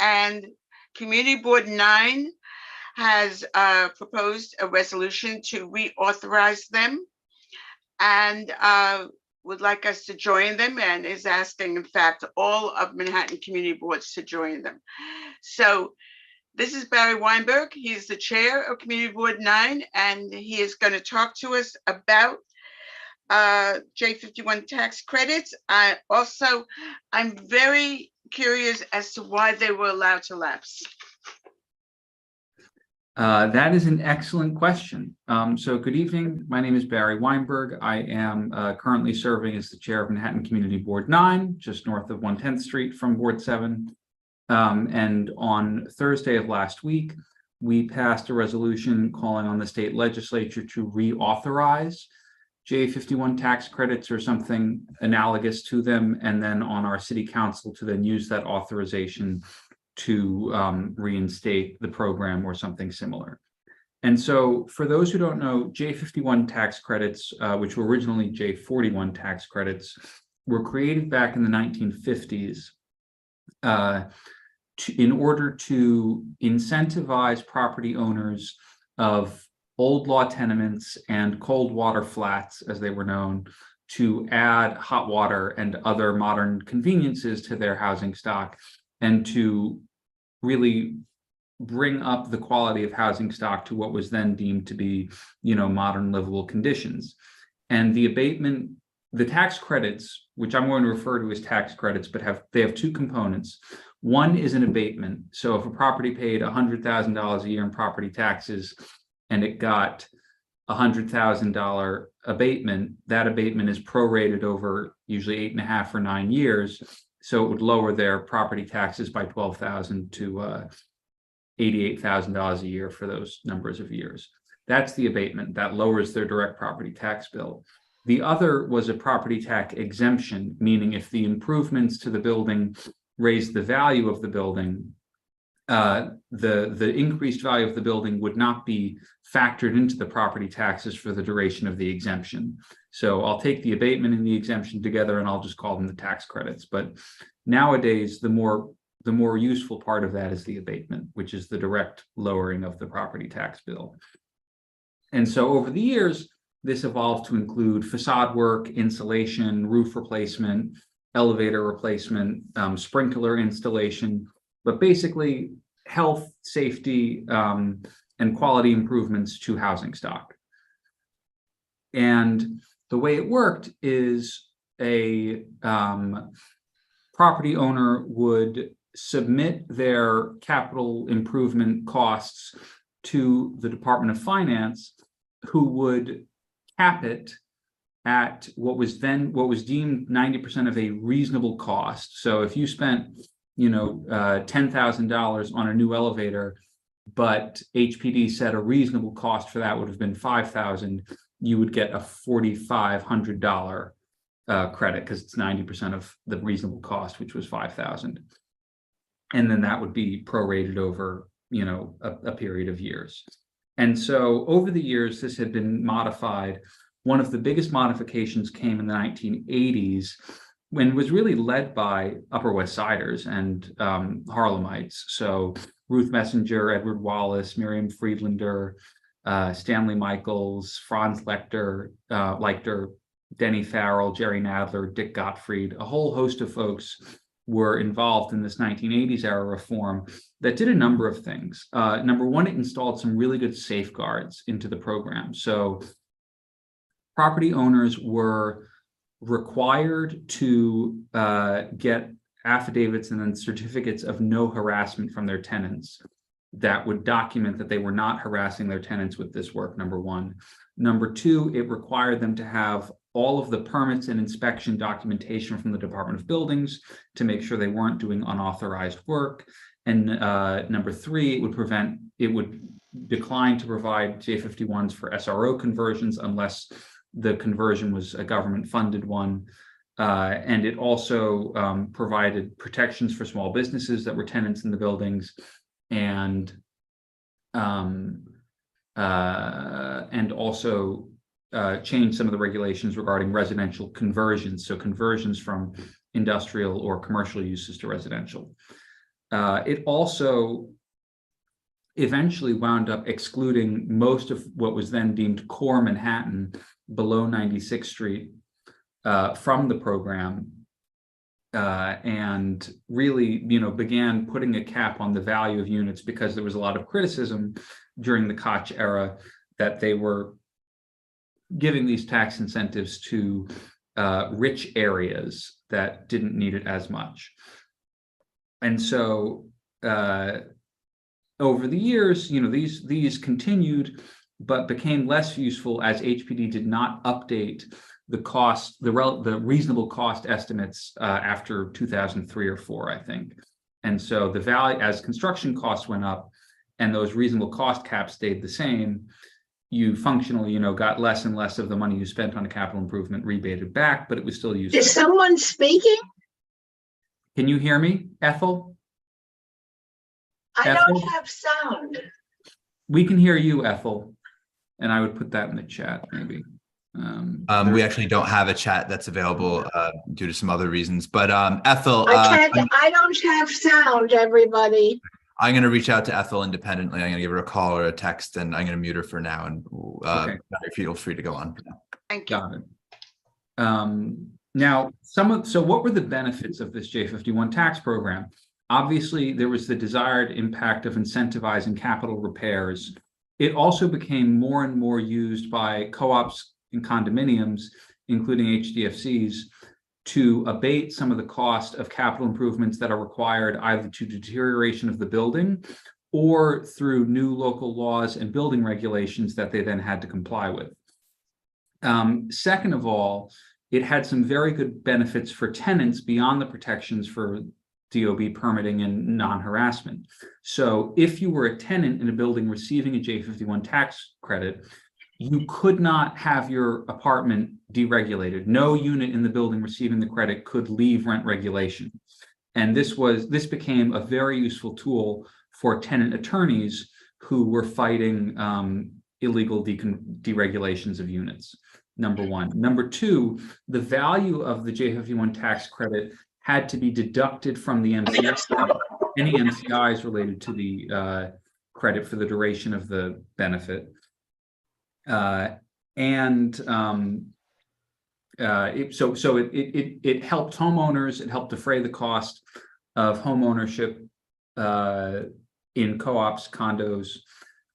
and Community Board 9 has proposed a resolution to reauthorize them and would like us to join them, and is asking, in fact, all of Manhattan community boards to join them. So this is Barry Weinberg. He's the chair of Community Board 9, and he is going to talk to us about J51 tax credits. I'm very curious as to why they were allowed to lapse. That is an excellent question. So good evening. My name is Barry Weinberg. I am currently serving as the chair of Manhattan Community Board 9, just north of 110th Street from Board 7. And on Thursday of last week, we passed a resolution calling on the state legislature to reauthorize J51 tax credits or something analogous to them, and then on our city council to then use that authorization to reinstate the program or something similar. And so for those who don't know, J51 tax credits, which were originally J41 tax credits, were created back in the 1950s in order to incentivize property owners of old law tenements and cold water flats, as they were known, to add hot water and other modern conveniences to their housing stock, and to really bring up the quality of housing stock to what was then deemed to be, modern livable conditions. And the abatement, the tax credits, which I'm going to refer to as tax credits, but they have two components. One is an abatement. So if a property paid $100,000 a year in property taxes and it got $100,000 abatement, that abatement is prorated over usually 8.5 or 9 years. So it would lower their property taxes by $12,000 to $88,000 a year for those numbers of years. That's the abatement. That lowers their direct property tax bill. The other was a property tax exemption, meaning if the improvements to the building raised the value of the building, the increased value of the building would not be factored into the property taxes for the duration of the exemption. So I'll take the abatement and the exemption together, and I'll just call them the tax credits. But nowadays, the more useful part of that is the abatement, which is the direct lowering of the property tax bill. And so over the years, this evolved to include facade work, insulation, roof replacement, elevator replacement, sprinkler installation, but basically health, safety, and quality improvements to housing stock. And the way it worked is a property owner would submit their capital improvement costs to the Department of Finance, who would cap it at what was deemed 90% of a reasonable cost. So if you spent, $10,000 on a new elevator, but HPD said a reasonable cost for that would have been $5,000, you would get a $4,500 credit because it's 90% of the reasonable cost, which was $5,000. And then that would be prorated over, a period of years. And so over the years, this had been modified. One of the biggest modifications came in the 1980s, when it was really led by Upper West Siders and Harlemites. So Ruth Messenger, Edward Wallace, Miriam Friedlander, Stanley Michaels, Franz Leichter, Denny Farrell, Jerry Nadler, Dick Gottfried, a whole host of folks were involved in this 1980s era reform that did a number of things. Number one, it installed some really good safeguards into the program. So property owners were required to get affidavits and then certificates of no harassment from their tenants that would document that they were not harassing their tenants with this work, number one. Number two, it required them to have all of the permits and inspection documentation from the Department of Buildings to make sure they weren't doing unauthorized work. And number three, it would decline to provide J51s for SRO conversions unless the conversion was a government-funded one. And it also provided protections for small businesses that were tenants in the buildings, and also changed some of the regulations regarding residential conversions, so conversions from industrial or commercial uses to residential. It also eventually wound up excluding most of what was then deemed core Manhattan below 96th Street from the program, and really, began putting a cap on the value of units because there was a lot of criticism during the Koch era that they were giving these tax incentives to rich areas that didn't need it as much. And so over the years, these continued, but became less useful as HPD did not update the cost, the reasonable cost estimates after 2003 or 4, I think. And so the value, as construction costs went up and those reasonable cost caps stayed the same, you functionally, got less and less of the money you spent on a capital improvement rebated back, but it was still useful. Is someone speaking? Can you hear me, Ethel? I Ethel? don't have sound. We can hear you, Ethel. And I would put that in the chat, maybe. We actually don't have a chat that's available due to some other reasons. But Ethel, I don't have sound, everybody. I'm going to reach out to Ethel independently. I'm going to give her a call or a text, and I'm going to mute her for now. And Okay. feel free to go on. Thank you. Got it. Now, so what were the benefits of this J51 tax program? Obviously, there was the desired impact of incentivizing capital repairs. It also became more and more used by co-ops and condominiums, including HDFCs, to abate some of the cost of capital improvements that are required either to deterioration of the building or through new local laws and building regulations that they then had to comply with. Second of all, it had some very good benefits for tenants beyond the protections for DOB permitting and non-harassment. So if you were a tenant in a building receiving a J51 tax credit, you could not have your apartment deregulated. No unit in the building receiving the credit could leave rent regulation. And this became a very useful tool for tenant attorneys who were fighting illegal deregulations of units, number one. Number two, the value of the J51 tax credit had to be deducted from the MCI, any MCIs related to the credit for the duration of the benefit. It helped homeowners. It helped defray the cost of home ownership in co-ops, condos,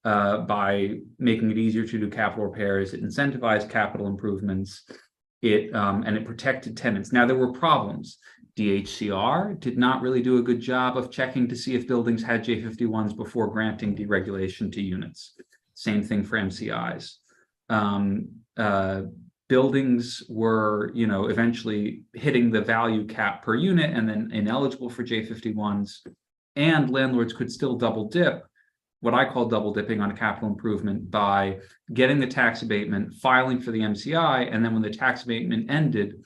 by making it easier to do capital repairs. It incentivized capital improvements. And it protected tenants. Now, there were problems. DHCR did not really do a good job of checking to see if buildings had J51s before granting deregulation to units. Same thing for MCIs. Buildings were, eventually hitting the value cap per unit and then ineligible for J51s, and landlords could still double dip, what I call double dipping on a capital improvement, by getting the tax abatement, filing for the MCI, and then when the tax abatement ended,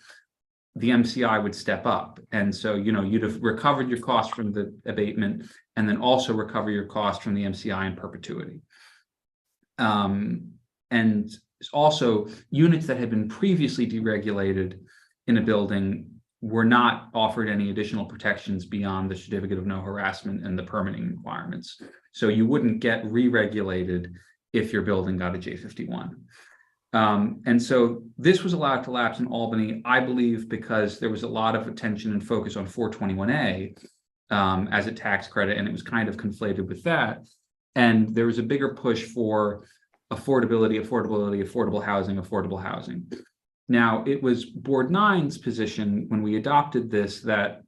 the MCI would step up. And so, you'd have recovered your cost from the abatement and then also recover your cost from the MCI in perpetuity. And also, units that had been previously deregulated in a building were not offered any additional protections beyond the certificate of no harassment and the permitting requirements. So you wouldn't get re-regulated if your building got a J51. And so this was allowed to lapse in Albany, I believe, because there was a lot of attention and focus on 421A as a tax credit, and it was kind of conflated with that. And there was a bigger push for affordable housing. Now, it was Board 9's position when we adopted this that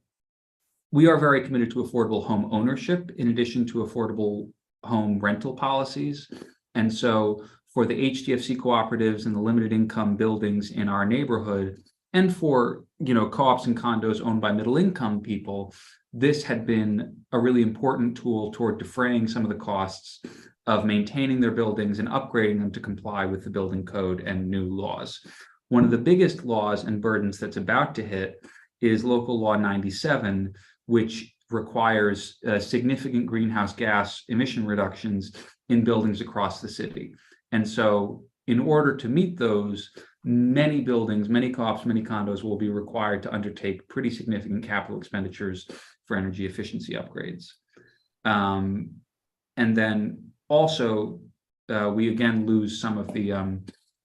we are very committed to affordable home ownership in addition to affordable home rental policies. And so for the HDFC cooperatives and the limited income buildings in our neighborhood, and for co-ops and condos owned by middle income people, this had been a really important tool toward defraying some of the costs of maintaining their buildings and upgrading them to comply with the building code and new laws. One of the biggest laws and burdens that's about to hit is Local Law 97, which requires significant greenhouse gas emission reductions in buildings across the city. And so in order to meet those, many buildings, many co-ops, many condos will be required to undertake pretty significant capital expenditures for energy efficiency upgrades. And then also, we again lose some of the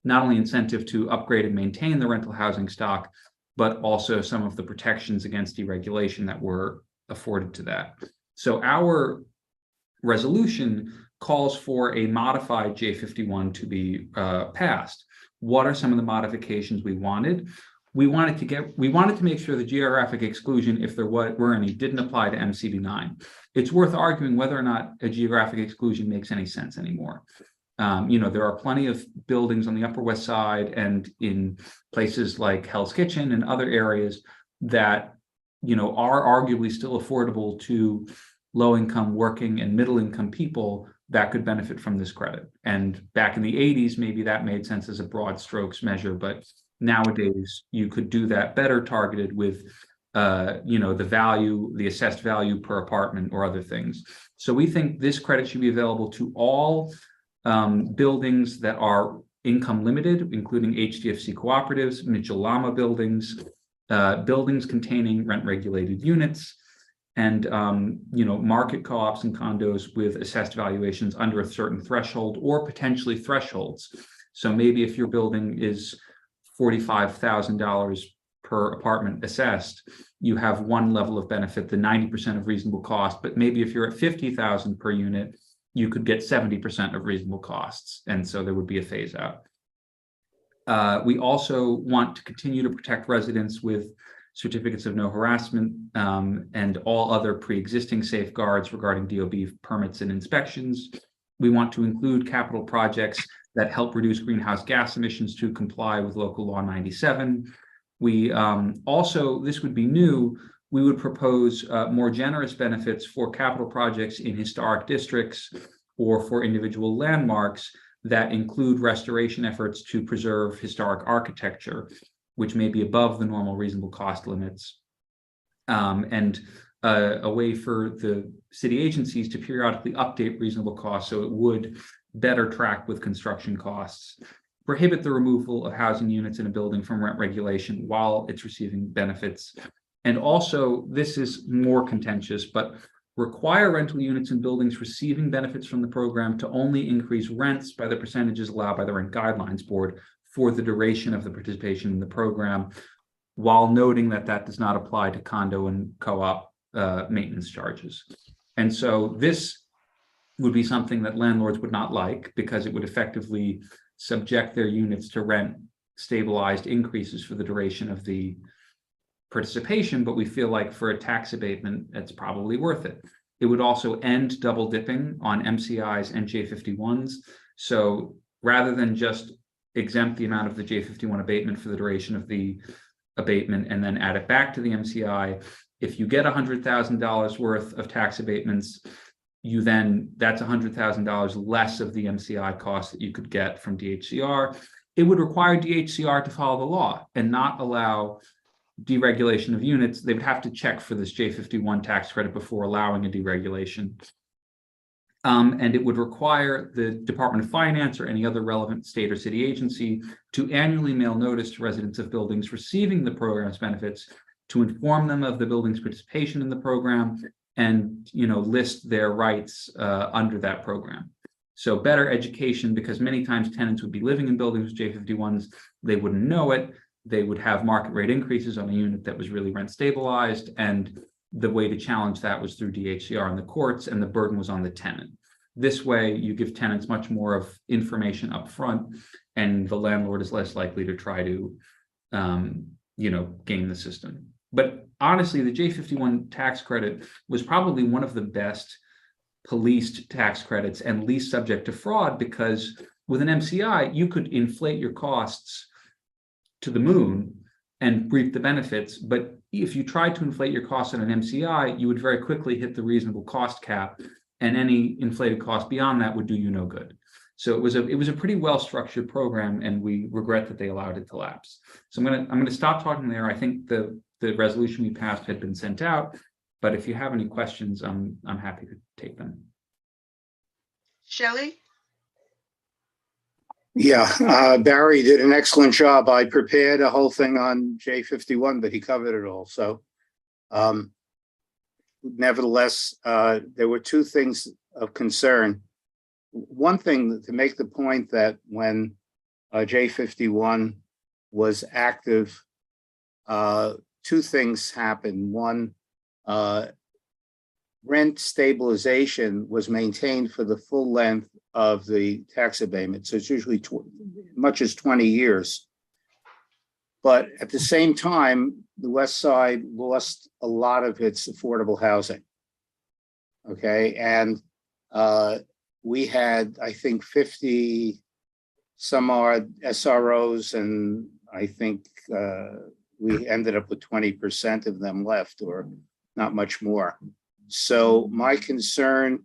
not only incentive to upgrade and maintain the rental housing stock, but also some of the protections against deregulation that were afforded to that. So our resolution calls for a modified J51 to be passed. What are some of the modifications we wanted? We wanted to make sure the geographic exclusion, if there were any, didn't apply to MCB9. It's worth arguing whether or not a geographic exclusion makes any sense anymore. There are plenty of buildings on the Upper West Side and in places like Hell's Kitchen and other areas that, are arguably still affordable to low-income, working, and middle-income people that could benefit from this credit. And back in the 80s, maybe that made sense as a broad strokes measure, but nowadays you could do that better targeted with, the assessed value per apartment or other things. So we think this credit should be available to all buildings that are income limited, including HDFC cooperatives, Mitchell-Lama buildings, buildings containing rent-regulated units, and market co-ops and condos with assessed valuations under a certain threshold or potentially thresholds. So maybe if your building is $45,000 per apartment assessed, you have one level of benefit, the 90% of reasonable cost. But maybe if you're at 50,000 per unit, you could get 70% of reasonable costs. And so there would be a phase out. We also want to continue to protect residents with certificates of no harassment and all other pre-existing safeguards regarding DOB permits and inspections. We want to include capital projects that help reduce greenhouse gas emissions to comply with local law 97. We also, this would be new, we would propose more generous benefits for capital projects in historic districts or for individual landmarks that include restoration efforts to preserve historic architecture, which may be above the normal reasonable cost limits, and a way for the city agencies to periodically update reasonable costs so it would better track with construction costs, prohibit the removal of housing units in a building from rent regulation while it's receiving benefits. And also, this is more contentious, but require rental units in buildings receiving benefits from the program to only increase rents by the percentages allowed by the Rent Guidelines Board for the duration of the participation in the program, while noting that that does not apply to condo and co-op maintenance charges. And so this would be something that landlords would not like because it would effectively subject their units to rent stabilized increases for the duration of the participation, but we feel like for a tax abatement, it's probably worth it. It would also end double dipping on MCIs and J51s. So rather than just exempt the amount of the J51 abatement for the duration of the abatement and then add it back to the MCI, if you get $100,000 worth of tax abatements, that's $100,000 less of the MCI cost that you could get from DHCR. It would require DHCR to follow the law and not allow deregulation of units. They would have to check for this J51 tax credit before allowing a deregulation. And it would require the Department of Finance or any other relevant state or city agency to annually mail notice to residents of buildings receiving the program's benefits to inform them of the building's participation in the program and list their rights under that program. So better education, because many times tenants would be living in buildings with J51s, they wouldn't know it. They would have market rate increases on a unit that was really rent stabilized, and the way to challenge that was through DHCR in the courts, and the burden was on the tenant. This way, you give tenants much more of information up front, and the landlord is less likely to try to, game the system. But honestly, the J51 tax credit was probably one of the best policed tax credits and least subject to fraud, because with an MCI, you could inflate your costs to the moon and reap the benefits. But if you tried to inflate your costs on an MCI, you would very quickly hit the reasonable cost cap, and any inflated cost beyond that would do you no good. So it was a pretty well-structured program, and we regret that they allowed it to lapse. So I'm gonna stop talking there. I think the resolution we passed had been sent out, but if you have any questions, I'm happy to take them. Shelley? Yeah, Barry did an excellent job. I prepared a whole thing on J51, but he covered it all. So nevertheless, there were two things of concern. One thing, to make the point that when J51 was active, two things happened. One, rent stabilization was maintained for the full length of the tax abatement. So it's usually much as 20 years. But at the same time, the West Side lost a lot of its affordable housing. Okay, and we had, I think, 50 some odd SROs, and I think we ended up with 20% of them left, or not much more. So my concern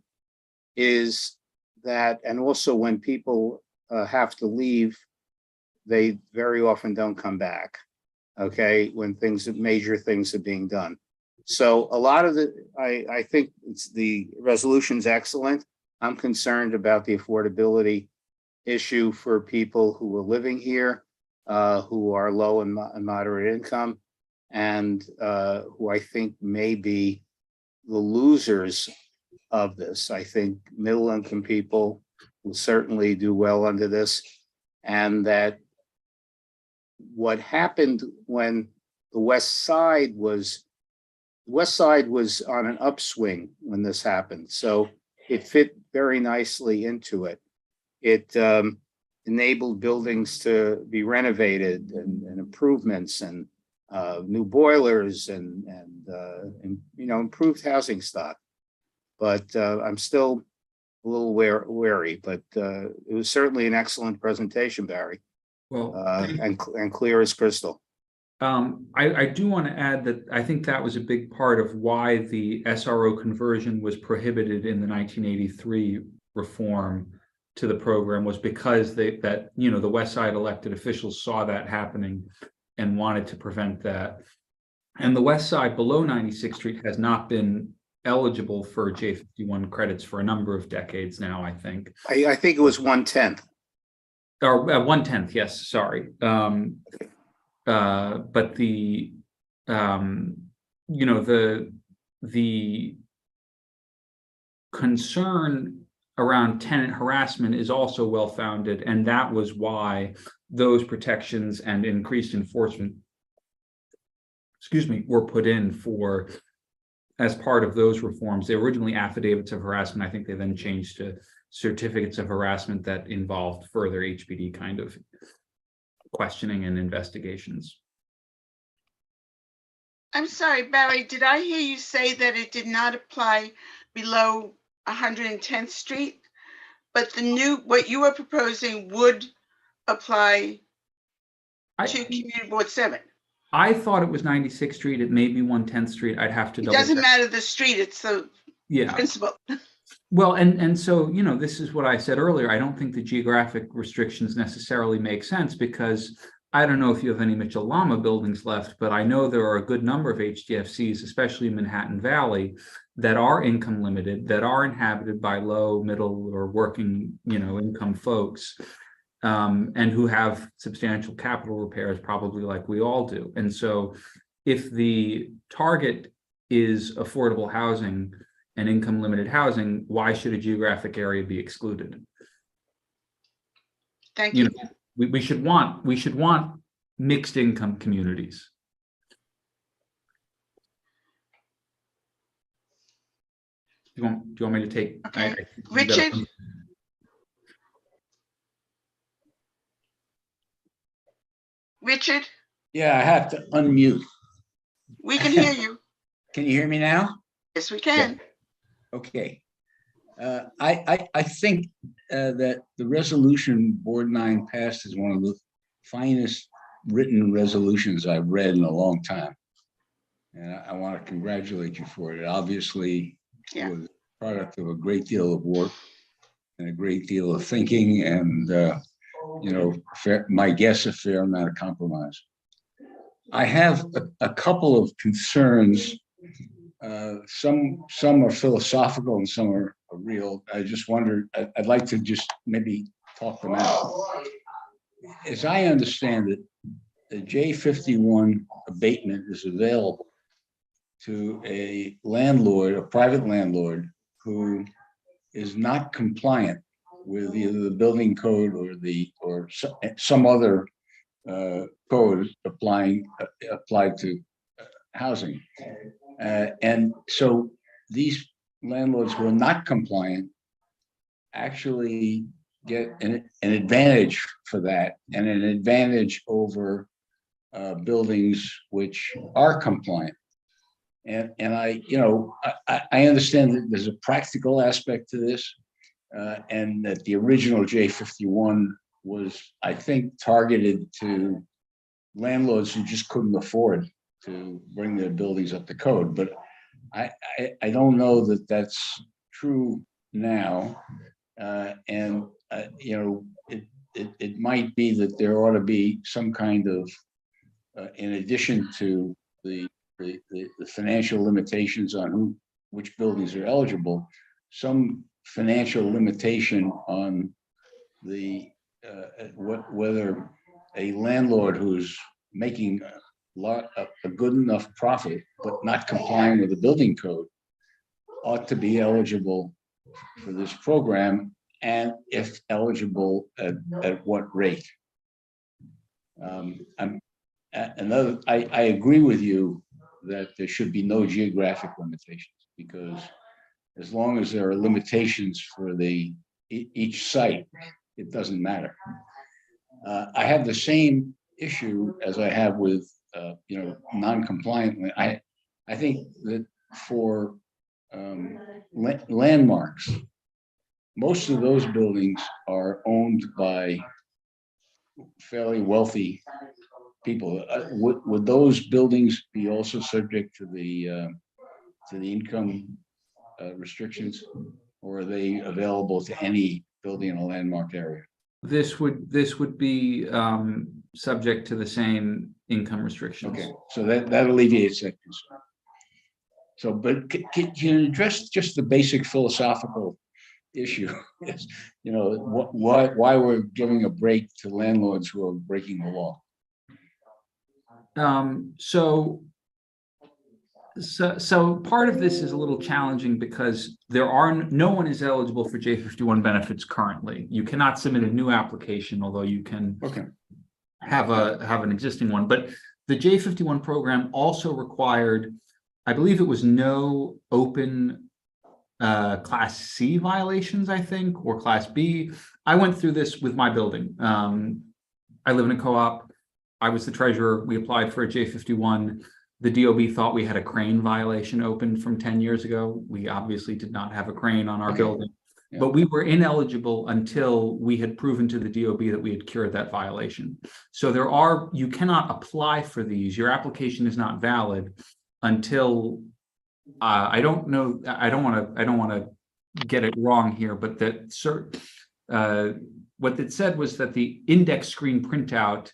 is that, and also when people have to leave, they very often don't come back, okay, when major things are being done. So a lot of I think the resolution's excellent. I'm concerned about the affordability issue for people who are living here, who are low and moderate income, and who I think may be the losers of this. I think middle income people will certainly do well under this, and that what happened when the West Side was on an upswing when this happened. So it fit very nicely into it. It enabled buildings to be renovated and improvements and new boilers and improved housing stock. But I'm still a little wary, but it was certainly an excellent presentation, Barry. Well, and clear as crystal. I do want to add that I think that was a big part of why the SRO conversion was prohibited in the 1983 reform to the program, was because the West Side elected officials saw that happening and wanted to prevent that. And the West Side below 96th Street has not been eligible for J51 credits for a number of decades now, I think. I think it was 1/10. Or 1/10, yes, sorry. But the concern around tenant harassment is also well-founded, and that was why those protections and increased enforcement, were put in for as part of those reforms. They were originally affidavits of harassment. I think they then changed to certificates of harassment that involved further HPD kind of questioning and investigations. I'm sorry, Barry, did I hear you say that it did not apply below 110th Street? But what you were proposing would apply to Community Board 7? I thought it was 96th Street. It may be 110th Street. I'd have to double check. It doesn't matter the street, it's the principle. Well, and so, this is what I said earlier. I don't think the geographic restrictions necessarily make sense, because I don't know if you have any Mitchell-Lama buildings left, but I know there are a good number of HDFCs, especially in Manhattan Valley, that are income limited, that are inhabited by low, middle, or working, income folks, and who have substantial capital repairs, probably like we all do. And so if the target is affordable housing and income limited housing, why should a geographic area be excluded? Thank you. We should want mixed income communities. Do you want me to take? Okay. Richard? Richard? Yeah, I have to unmute. We can hear you. Can you hear me now? Yes, we can. Okay. I think that the resolution Board 9 passed is one of the finest written resolutions I've read in a long time. And I want to congratulate you for it. Obviously, it was a product of a great deal of work and a great deal of thinking and, my guess, a fair amount of compromise. I have a couple of concerns. Some are philosophical and some are real. I just wondered, I'd like to just maybe talk them out. As I understand it, the J51 abatement is available to a landlord, a private landlord, who is not compliant with either the building code or some other code applied to housing. And so these landlords who are not compliant actually get an advantage for that, and an advantage over buildings which are compliant. And I, I understand that there's a practical aspect to this, and that the original J51 was, I think, targeted to landlords who just couldn't afford to bring their buildings up to code. But I don't know that that's true now. And it might be that there ought to be some kind of, in addition to the financial limitations on which buildings are eligible, some financial limitation on the whether a landlord who's making a good enough profit but not complying with the building code ought to be eligible for this program, and if eligible, at what rate. I agree with you that there should be no geographic limitations, because as long as there are limitations for each site, it doesn't matter. I have the same issue as I have with non-compliant. I think that for landmarks, most of those buildings are owned by fairly wealthy people. Would those buildings be also subject to the income restrictions, or are they available to any building in a landmark area? This would be subject to the same income restrictions. Okay, so that alleviates that concern. So, but can you address just the basic philosophical issue? Is, why we're giving a break to landlords who are breaking the law? So part of this is a little challenging because no one is eligible for J51 benefits currently. You cannot submit a new application, although you can have an existing one. But the J51 program also required, I believe it was no open Class C violations, I think, or Class B. I went through this with my building. I live in a co-op. I was the treasurer. We applied for a J51. The DOB thought we had a crane violation open from 10 years ago. We obviously did not have a crane on our building, but we were ineligible until we had proven to the DOB that we had cured that violation. So you cannot apply for these. Your application is not valid until, I don't know, I don't want to get it wrong here, but what it said was that the index screen printout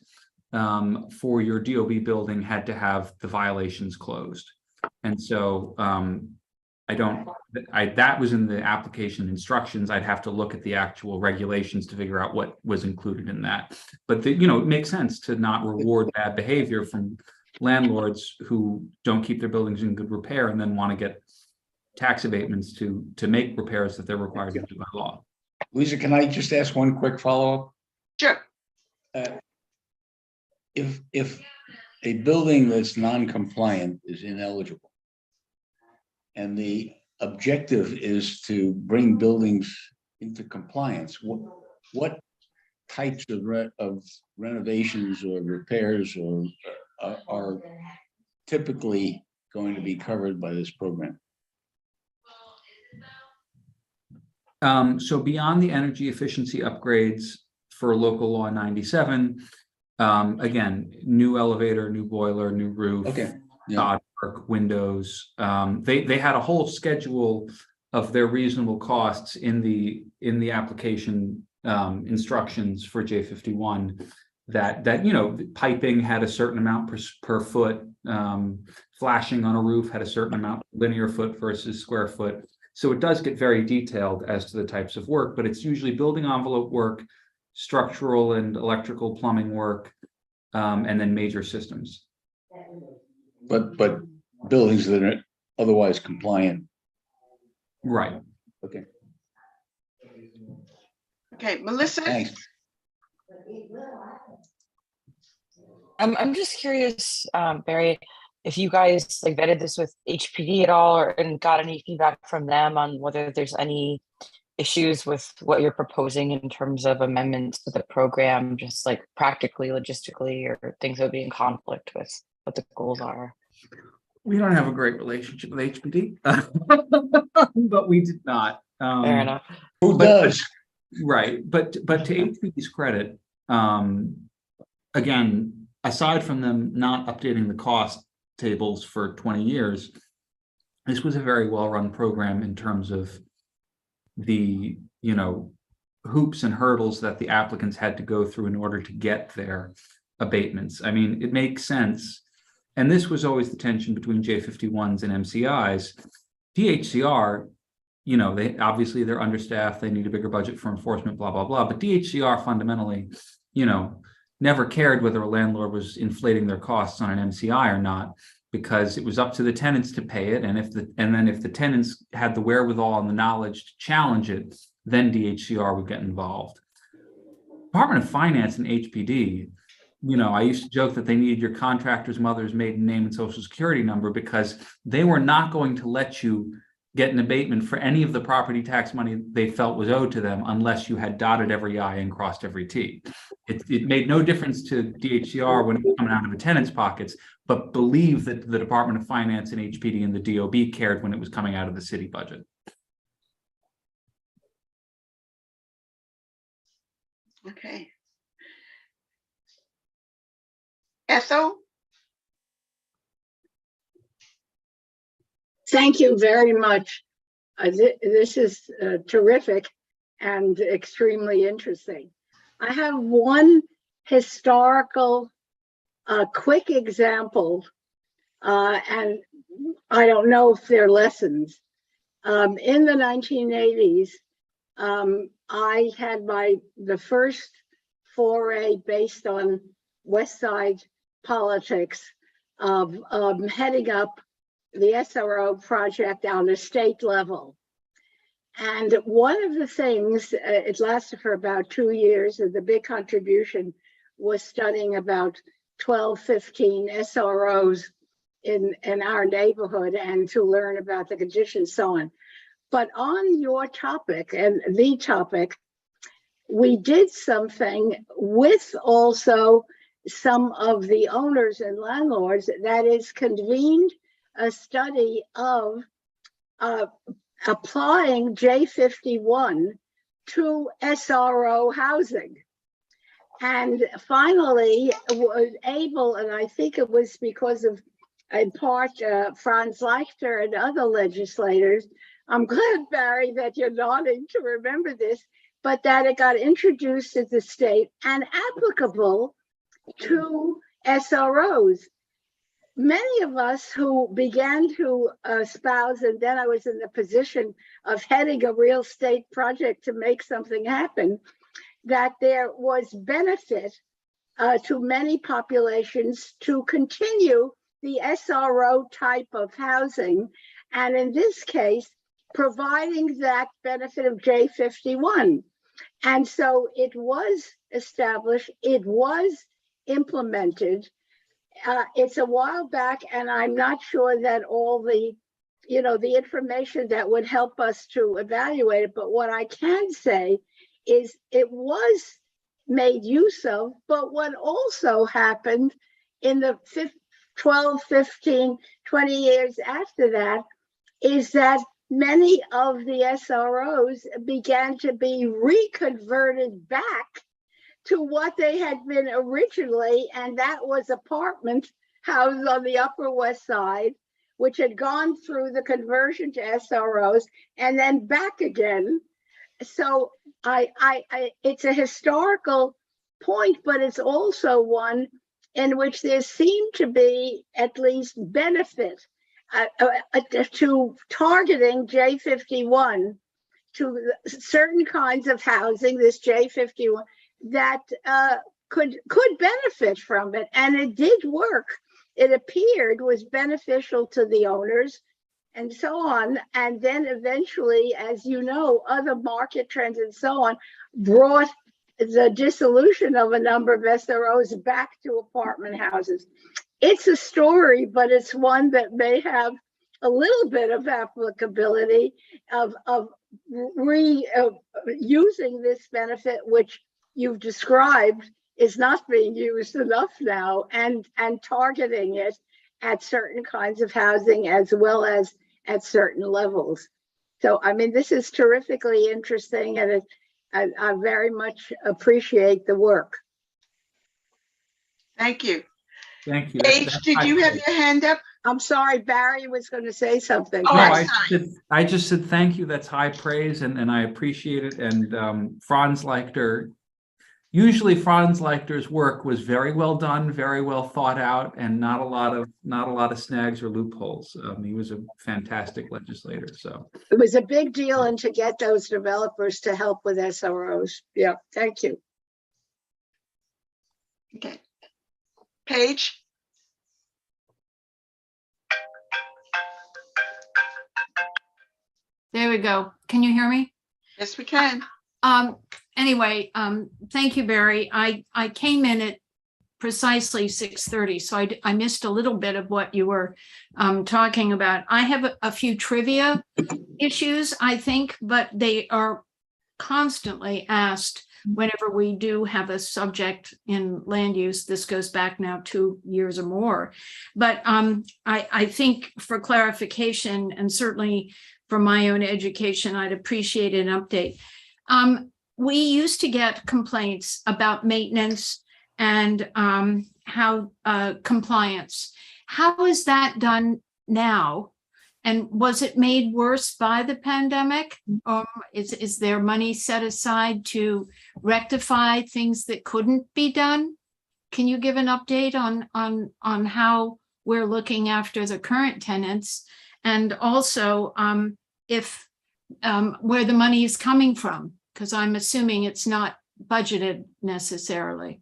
for your DOB building had to have the violations closed. And so that was in the application instructions. I'd have to look at the actual regulations to figure out what was included in that. But it makes sense to not reward bad behavior from landlords who don't keep their buildings in good repair and then want to get tax abatements to make repairs that they're required to do by law. Lisa, can I just ask one quick follow-up? Sure. If a building that's non-compliant is ineligible, and the objective is to bring buildings into compliance, what types of renovations or repairs are typically going to be covered by this program? So beyond the energy efficiency upgrades for local law 97, again, new elevator, new boiler, new roof, work, windows. They had a whole schedule of their reasonable costs in the application instructions for J51. That piping had a certain amount per foot, flashing on a roof had a certain amount linear foot versus square foot. So it does get very detailed as to the types of work, but it's usually building envelope work, structural and electrical plumbing work, and then major systems. But buildings that are otherwise compliant. Right. Okay, Okay, Melissa? thanks. I'm just curious, Barry, if you guys like vetted this with HPD at all, or and got any feedback from them on whether there's any issues with what you're proposing in terms of amendments to the program, just like practically, logistically, or things that would be in conflict with what the goals are. We don't have a great relationship with HPD, but we did not. Fair enough. Who But- does? Right, but to HPD's credit, again, aside from them not updating the cost tables for 20 years, this was a very well-run program in terms of the, you know, hoops and hurdles that the applicants had to go through in order to get their abatements. I mean, it makes sense. And this was always the tension between J51s and MCIs. DHCR, you know, they obviously they're understaffed, they need a bigger budget for enforcement, blah, blah, blah. But DHCR fundamentally, you know, never cared whether a landlord was inflating their costs on an MCI or not, because it was up to the tenants to pay it. And if the tenants had the wherewithal and the knowledge to challenge it, then DHCR would get involved. Department of Finance and HPD, you know, I used to joke that they needed your contractor's mother's maiden name and social security number, because they were not going to let you get an abatement for any of the property tax money they felt was owed to them unless you had dotted every I and crossed every T. It made no difference to DHCR when it was coming out of the tenants' pockets, but believe that the Department of Finance and HPD and the DOB cared when it was coming out of the city budget. Okay. Ethel? Thank you very much. This is terrific and extremely interesting. I have one historical quick example, and I don't know if they're lessons. In the 1980s, I had the first foray based on West Side politics of heading up the SRO project on a state level. And one of the things, it lasted for about 2 years, and the big contribution was studying about 12, 15 SROs in our neighborhood and to learn about the conditions, so on. But on your topic and the topic, we did something with also some of the owners and landlords, that is convened a study of applying J51 to SRO housing. And finally was able, and I think it was because of, in part, Franz Leichter and other legislators. I'm glad, Barry, that you're nodding to remember this, but that it got introduced at the state and applicable to SROs. Many of us who began to espouse, and then I was in the position of heading a real estate project to make something happen, that there was benefit to many populations to continue the SRO type of housing. And in this case, providing that benefit of J51. And so it was established, it was implemented. It's a while back, and I'm not sure that all the, the information that would help us to evaluate it, but what I can say is it was made use of, but what also happened in the 12, 15, 20 years after that is that many of the SROs began to be reconverted back to what they had been originally, and that was apartment housed on the Upper West Side, which had gone through the conversion to SROs and then back again. So it's a historical point, but it's also one in which there seemed to be at least benefit to targeting J51 to certain kinds of housing, this J51, that could benefit from it. And it did work. it appeared was beneficial to the owners and so on. And then eventually, as you know, other market trends and so on brought the dissolution of a number of SROs back to apartment houses. It's a story, but it's one that may have a little bit of applicability of using this benefit, which you've described is not being used enough now, and targeting it at certain kinds of housing as well as at certain levels. So, I mean, this is terrifically interesting, and I very much appreciate the work. Thank you. Thank you. Paige, did you have your hand up? I'm sorry, Barry was going to say something. Oh, No, I'm I just said thank you. That's high praise, and I appreciate it. And Franz Leichter, usually Franz Leichter's work was very well done, very well thought out, and not a lot of snags or loopholes. He was a fantastic legislator. So It was a big deal, and to get those developers to help with SROs. Yeah, thank you. Okay. Paige? There we go. Can you hear me? Yes, we can. Anyway, thank you, Barry. I came in at precisely 6:30, so I missed a little bit of what you were talking about. I have a few trivia issues, I think, but they are constantly asked whenever we do have a subject in land use. This goes back now 2 years or more. But I think for clarification, and certainly for my own education, I'd appreciate an update. We used to get complaints about maintenance and how compliance. How is that done now? And was it made worse by the pandemic? Is there money set aside to rectify things that couldn't be done? Can you give an update on how we're looking after the current tenants, and also if where the money is coming from? Because I'm assuming it's not budgeted necessarily.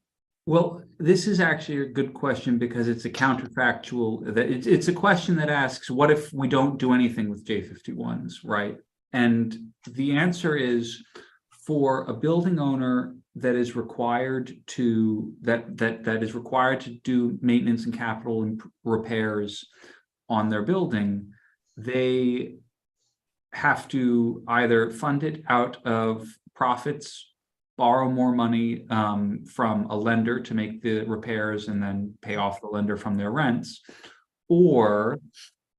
well, this is actually a good question because it's a counterfactual. That it's a question that asks, what if we don't do anything with J51s, right? And the answer is, for a building owner that is required to do maintenance and capital and repairs on their building, they have to either fund it out of profits, borrow more money from a lender to make the repairs and then pay off the lender from their rents, or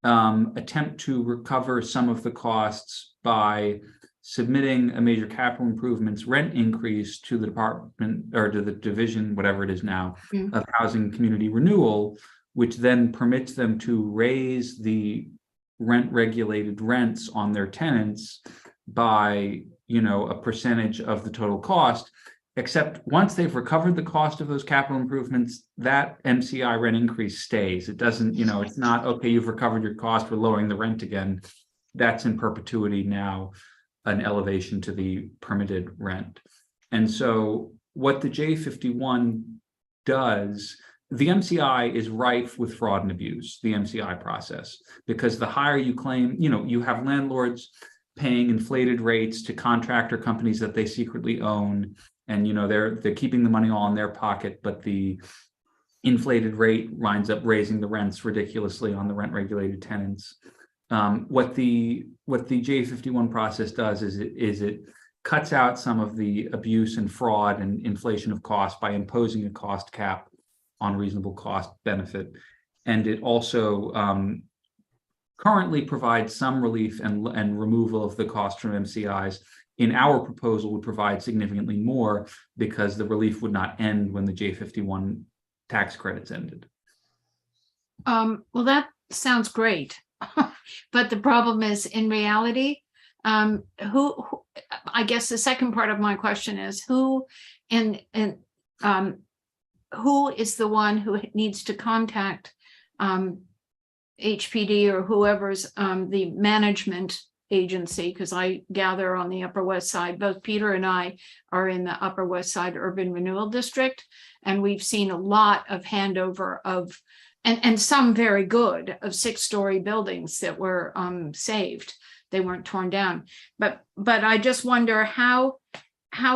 attempt to recover some of the costs by submitting a major capital improvements rent increase to the department, or to the division, whatever it is now, of Housing and Community Renewal, which then permits them to raise the rent regulated rents on their tenants by, a percentage of the total cost. Except once they've recovered the cost of those capital improvements, that MCI rent increase stays. It doesn't, it's not, okay, you've recovered your cost, we're lowering the rent again. That's in perpetuity now, an elevation to the permitted rent. And so what the J51 does, the MCI is rife with fraud and abuse, the MCI process, because the higher you claim, you have landlords paying inflated rates to contractor companies that they secretly own, and they're keeping the money all in their pocket, but the inflated rate winds up raising the rents ridiculously on the rent regulated tenants. What the J51 process does is it cuts out some of the abuse and fraud and inflation of cost by imposing a cost cap on reasonable cost benefit, and it also currently provides some relief and removal of the cost from MCIs. In our proposal, would provide significantly more, because the relief would not end when the J51 tax credits ended. Well, that sounds great. But the problem is, in reality, who I guess the second part of my question is, who is the one who needs to contact HPD or whoever's the management agency? Because I gather on the Upper West Side, both Peter and I are in the Upper West Side Urban Renewal District, and we've seen a lot of handover of and some very good of 6-story buildings that were saved. They weren't torn down. But I just wonder how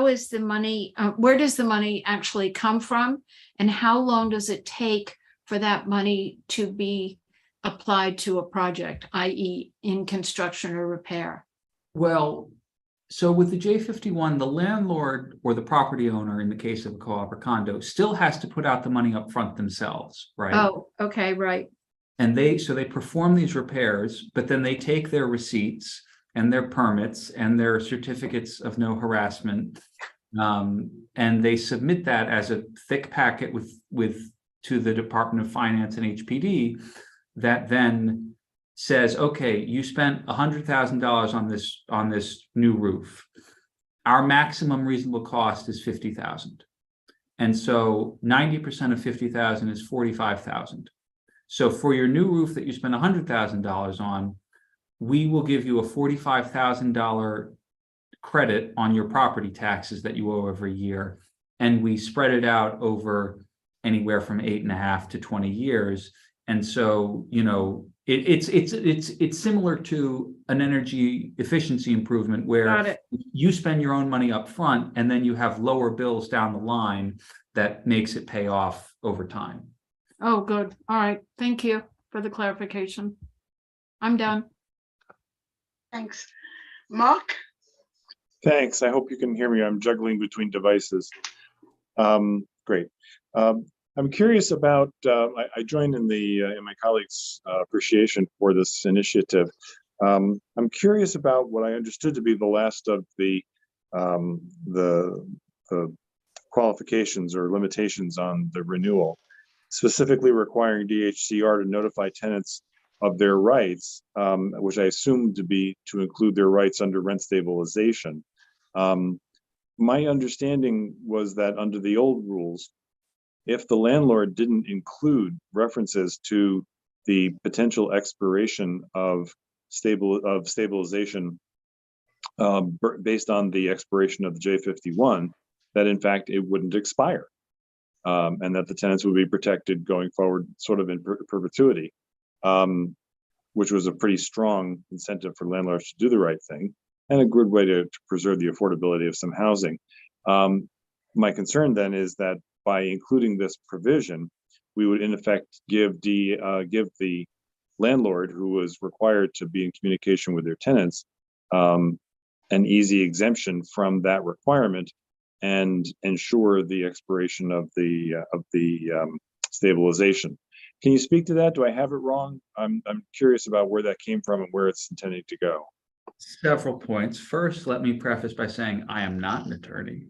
is the money, where does the money actually come from? And how long does it take for that money to be applied to a project, i.e. in construction or repair? Well, so with the J51, the landlord or the property owner, in the case of a co-op or condo, still has to put out the money up front themselves, right? Oh, okay, right. And they perform these repairs, but then they take their receipts and their permits and their certificates of no harassment, and they submit that as a thick packet to the Department of Finance and HPD, that then says, okay, you spent $100,000 on this new roof. Our maximum reasonable cost is $50,000, and so 90% of $50,000 is $45,000. So for your new roof that you spent $100,000 on, we will give you a $45,000 credit on your property taxes that you owe every year, and we spread it out over anywhere from 8.5 to 20 years. And so, you know, it's similar to an energy efficiency improvement where you spend your own money up front and then you have lower bills down the line that makes it pay off over time. Oh, good. All right. Thank you for the clarification. I'm done. Thanks. Mark? Thanks. I hope you can hear me. I'm juggling between devices. Great. I'm curious about, I joined in my colleagues' appreciation for this initiative. I'm curious about what I understood to be the last of the qualifications or limitations on the renewal, specifically requiring DHCR to notify tenants of their rights, which I assume to include their rights under rent stabilization. My understanding was that under the old rules, if the landlord didn't include references to the potential expiration of stabilization based on the expiration of the J51, that in fact it wouldn't expire, and that the tenants would be protected going forward, sort of in perpetuity, which was a pretty strong incentive for landlords to do the right thing and a good way to preserve the affordability of some housing. My concern then is that by including this provision, we would in effect give the landlord, who was required to be in communication with their tenants, an easy exemption from that requirement and ensure the expiration of the stabilization. Can you speak to that? Do I have it wrong? I'm curious about where that came from and where it's intended to go. Several points. First, let me preface by saying I am not an attorney.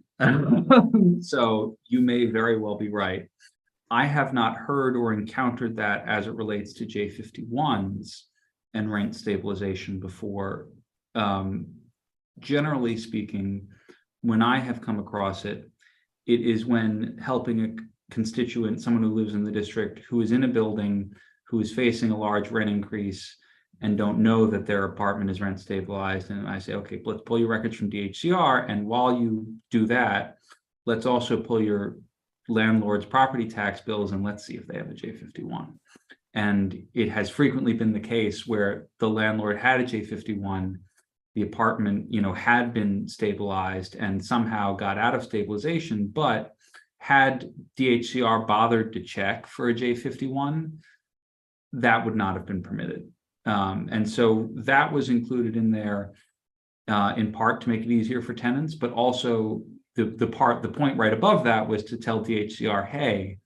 So you may very well be right. I have not heard or encountered that as it relates to J51s and rent stabilization before. Generally speaking, when I have come across it, it is when helping a constituent, someone who lives in the district, who is in a building, who is facing a large rent increase and don't know that their apartment is rent stabilized. And I say, okay, let's pull your records from DHCR. And while you do that, let's also pull your landlord's property tax bills and let's see if they have a J51. And it has frequently been the case where the landlord had a J51, the apartment, you know, had been stabilized and somehow got out of stabilization, but had DHCR bothered to check for a J51, that would not have been permitted. And so that was included in there in part to make it easier for tenants, but also the point right above that was to tell DHCR, hey,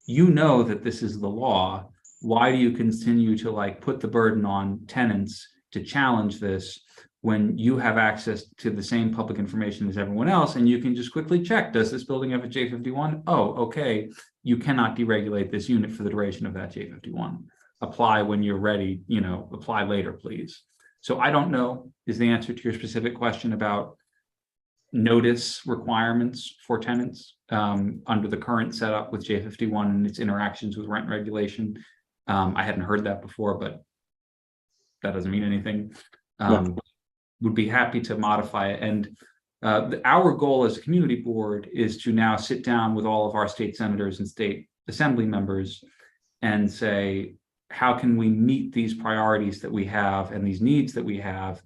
you know that this is the law. Why do you continue to like put the burden on tenants to challenge this when you have access to the same public information as everyone else, and you can just quickly check, does this building have a J51? Oh, okay, you cannot deregulate this unit for the duration of that J51. Apply when you're ready, you know, apply later, please. So I don't know is the answer to your specific question about notice requirements for tenants under the current setup with J51 and its interactions with rent regulation. I hadn't heard that before, but that doesn't mean anything. Would be happy to modify it. And our goal as a community board is to now sit down with all of our state senators and state assembly members and say, how can we meet these priorities that we have and these needs that we have,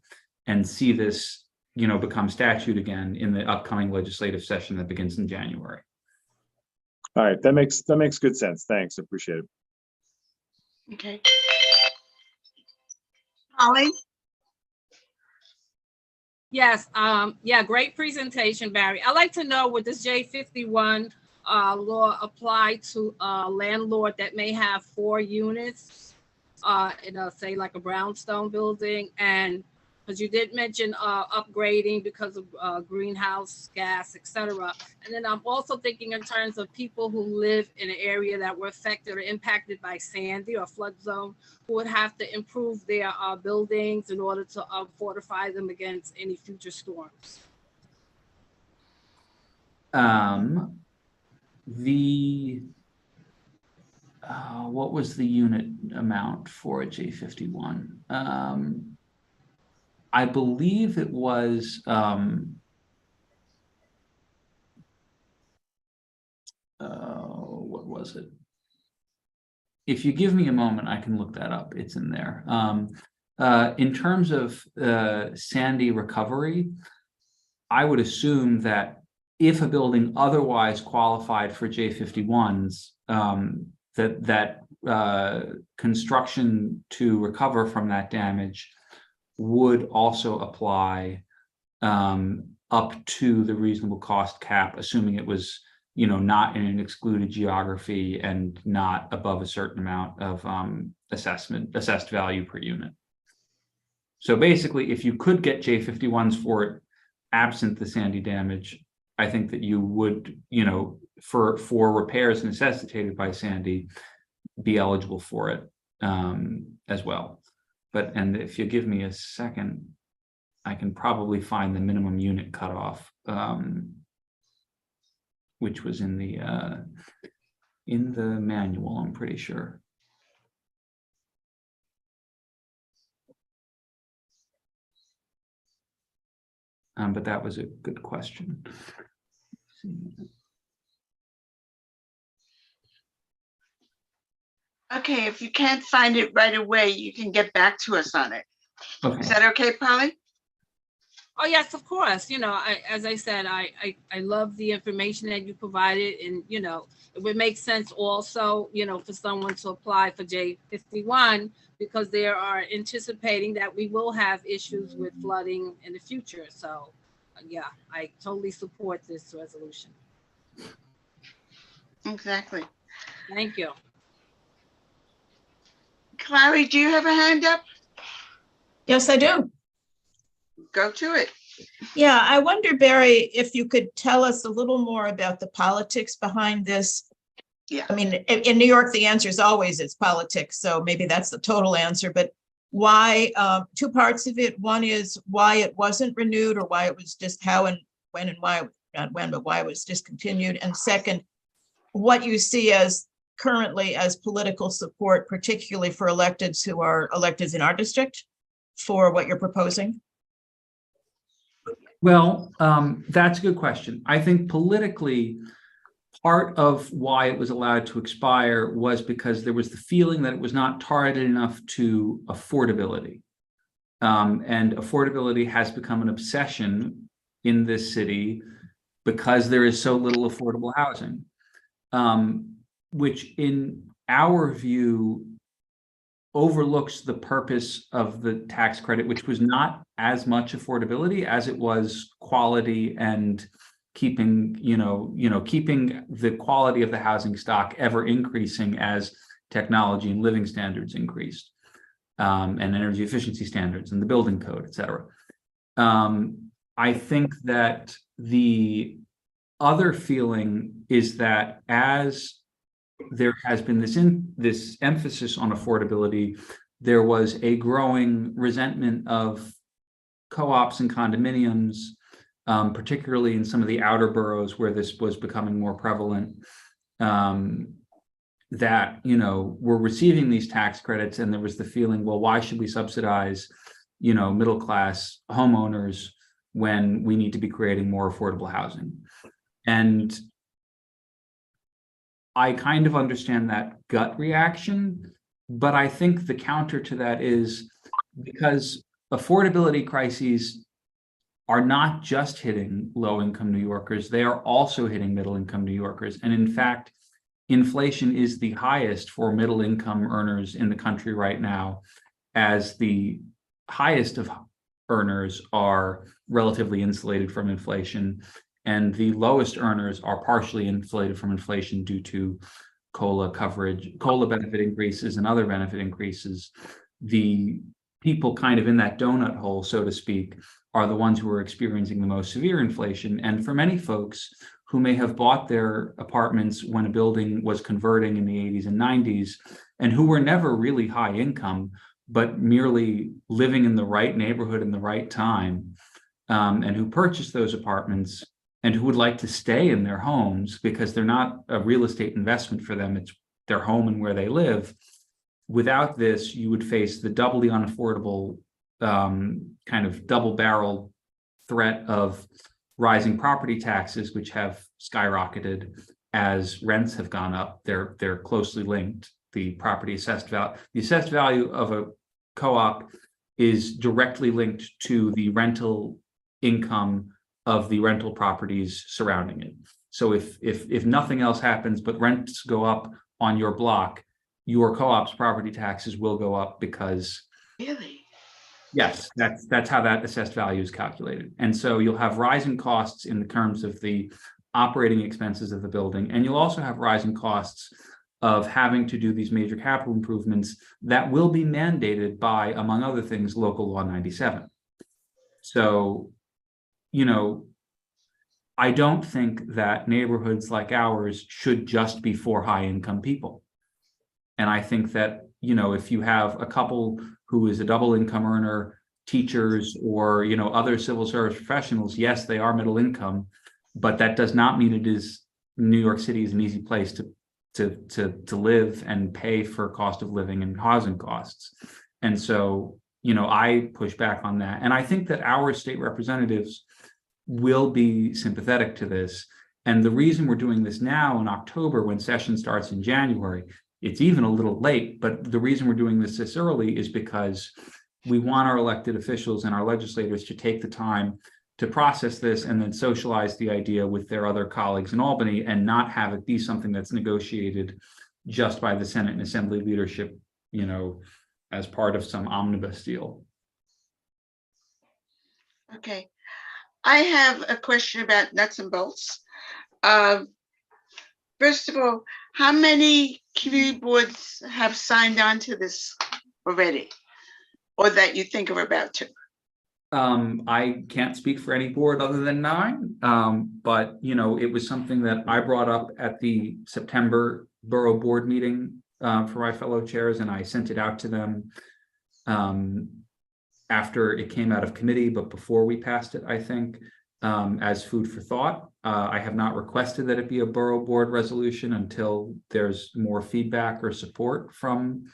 and see this, become statute again in the upcoming legislative session that begins in January. All right, that makes good sense. Thanks, appreciate it. Okay. Holly? Yes, yeah, great presentation, Barry. I'd like to know, would this J51 law apply to a landlord that may have 4 units, say like a brownstone building? And because you did mention upgrading because of greenhouse gas, etc. And then I'm also thinking in terms of people who live in an area that were affected or impacted by Sandy or flood zone, who would have to improve their buildings in order to fortify them against any future storms. What was the unit amount for a J51? I believe it was what was it? If you give me a moment, I can look that up. It's in there. In terms of Sandy recovery, I would assume that if a building otherwise qualified for J51s, that construction to recover from that damage would also apply up to the reasonable cost cap, assuming it was, not in an excluded geography and not above a certain amount of assessed value per unit. So basically, if you could get J51s for it, absent the Sandy damage, I think that you would, for repairs necessitated by Sandy, be eligible for it as well. And if you give me a second, I can probably find the minimum unit cutoff, which was in the manual, I'm pretty sure. But that was a good question. Okay, if you can't find it right away, you can get back to us on it. Okay. Is that okay, Polly? Oh yes, of course. As I said, I love the information that you provided, and it would make sense also, for someone to apply for J51 because they are anticipating that we will have issues with flooding in the future. So, yeah, I totally support this resolution. Exactly. Thank you. Clary, do you have a hand up? Yes, I do. Go to it. Yeah, I wonder, Barry, if you could tell us a little more about the politics behind this. Yeah. I mean, in New York, the answer is always it's politics. So maybe that's the total answer. But why, 2 parts of it. One is why it wasn't renewed, or why it was just how and when and why, not when, but why it was discontinued. And second, what you see as currently as political support, particularly for electeds who are electeds in our district, for what you're proposing. Well, that's a good question. I think politically, part of why it was allowed to expire was because there was the feeling that it was not targeted enough to affordability. And affordability has become an obsession in this city because there is so little affordable housing, which in our view overlooks the purpose of the tax credit, which was not as much affordability as it was quality and keeping the quality of the housing stock ever increasing as technology and living standards increased, and energy efficiency standards and the building code, et cetera. I think that the other feeling is that as there has been this emphasis on affordability, there was a growing resentment of co-ops and condominiums, particularly in some of the outer boroughs where this was becoming more prevalent, that were receiving these tax credits, and there was the feeling, well, why should we subsidize middle class homeowners when we need to be creating more affordable housing? And I kind of understand that gut reaction, but I think the counter to that is because affordability crises are not just hitting low-income New Yorkers, they are also hitting middle-income New Yorkers. And in fact, inflation is the highest for middle-income earners in the country right now, as the highest of earners are relatively insulated from inflation, and the lowest earners are partially insulated from inflation due to COLA coverage, COLA benefit increases and other benefit increases. The people kind of in that donut hole, so to speak, are the ones who are experiencing the most severe inflation. And for many folks who may have bought their apartments when a building was converting in the 80s and 90s, and who were never really high income, but merely living in the right neighborhood in the right time, and who purchased those apartments and who would like to stay in their homes because they're not a real estate investment for them, it's their home and where they live. Without this, you would face the doubly unaffordable kind of double-barreled threat of rising property taxes, which have skyrocketed as rents have gone up. They're closely linked. The property assessed value of a co-op is directly linked to the rental income of the rental properties surrounding it. So if nothing else happens but rents go up on your block, your co-op's property taxes will go up because Really? yes, that's how that assessed value is calculated. And so you'll have rising costs in terms of the operating expenses of the building, and you'll also have rising costs of having to do these major capital improvements that will be mandated by, among other things, local law 97. So, you know, I don't think that neighborhoods like ours should just be for high income people. And I think that, you know, if you have a couple who is a double income earner, teachers, or, you know, other civil service professionals, yes, they are middle income, but that does not mean it is New York City is an easy place to live and pay for cost of living and housing costs. And so, you know, I push back on that. And I think that our state representatives will be sympathetic to this. And the reason we're doing this now in October, when session starts in January, it's even a little late, but the reason we're doing this early is because we want our elected officials and our legislators to take the time to process this and then socialize the idea with their other colleagues in Albany, and not have it be something that's negotiated just by the Senate and Assembly leadership, you know, as part of some omnibus deal. Okay. I have a question about nuts and bolts. First of all, how many community boards have signed on to this already, or that you think are about to? I can't speak for any board other than 9, but you know, it was something that I brought up at the September borough board meeting for my fellow chairs, and I sent it out to them after it came out of committee, but before we passed it, I think, as food for thought. I have not requested that it be a borough board resolution until there's more feedback or support from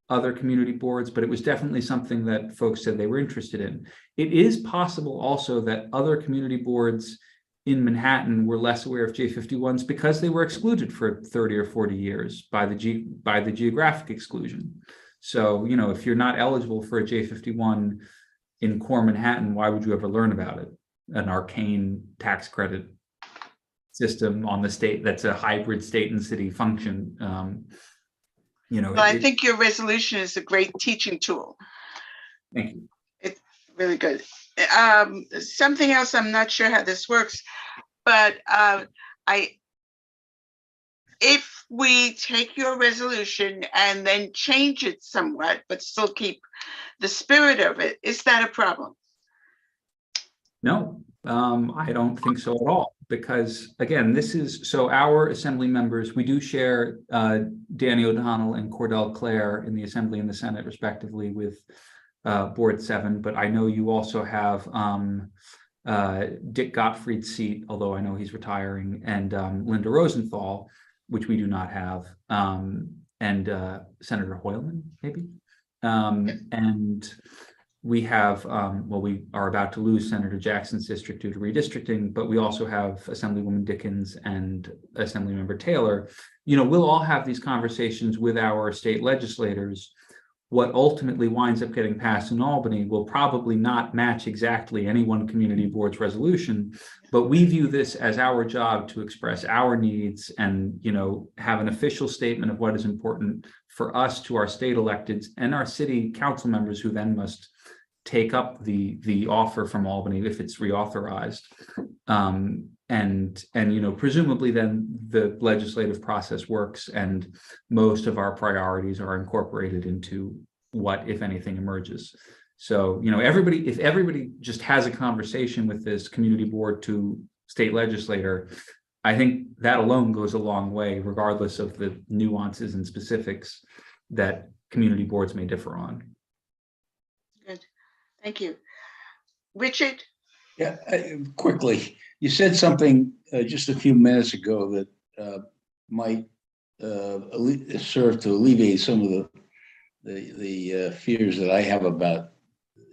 other community boards, but it was definitely something that folks said they were interested in. It is possible also that other community boards in Manhattan were less aware of J51s because they were excluded for 30 or 40 years by the geographic exclusion. So, you know, if you're not eligible for a J51 in core Manhattan, why would you ever learn about it? An arcane tax credit system on the state that's a hybrid state and city function. You know, Well, I think your resolution is a great teaching tool. Thank you. It's really good. Something else, I'm not sure how this works, but if we take your resolution and then change it somewhat, but still keep the spirit of it, is that a problem? No, I don't think so at all, because again, this is, so our assembly members, we do share Danny O'Donnell and Cordell Clare in the Assembly and the Senate respectively with Board 7, but I know you also have Dick Gottfried's seat, although I know he's retiring, and Linda Rosenthal, which we do not have, and Senator Hoylman, maybe. And we have, well, we are about to lose Senator Jackson's district due to redistricting, but we also have Assemblywoman Dickens and Assemblymember Taylor. You know, we'll all have these conversations with our state legislators. What ultimately winds up getting passed in Albany will probably not match exactly any one community board's resolution, but we view this as our job to express our needs and, you know, have an official statement of what is important for us to our state electeds and our city council members, who then must take up the offer from Albany if it's reauthorized. And you know, presumably then the legislative process works and most of our priorities are incorporated into what, if anything, emerges. So, you know, if everybody just has a conversation with this community board to state legislator, I think that alone goes a long way, regardless of the nuances and specifics that community boards may differ on. Good, thank you. Richard? Yeah, quickly, you said something just a few minutes ago that might serve to alleviate some of the fears that I have about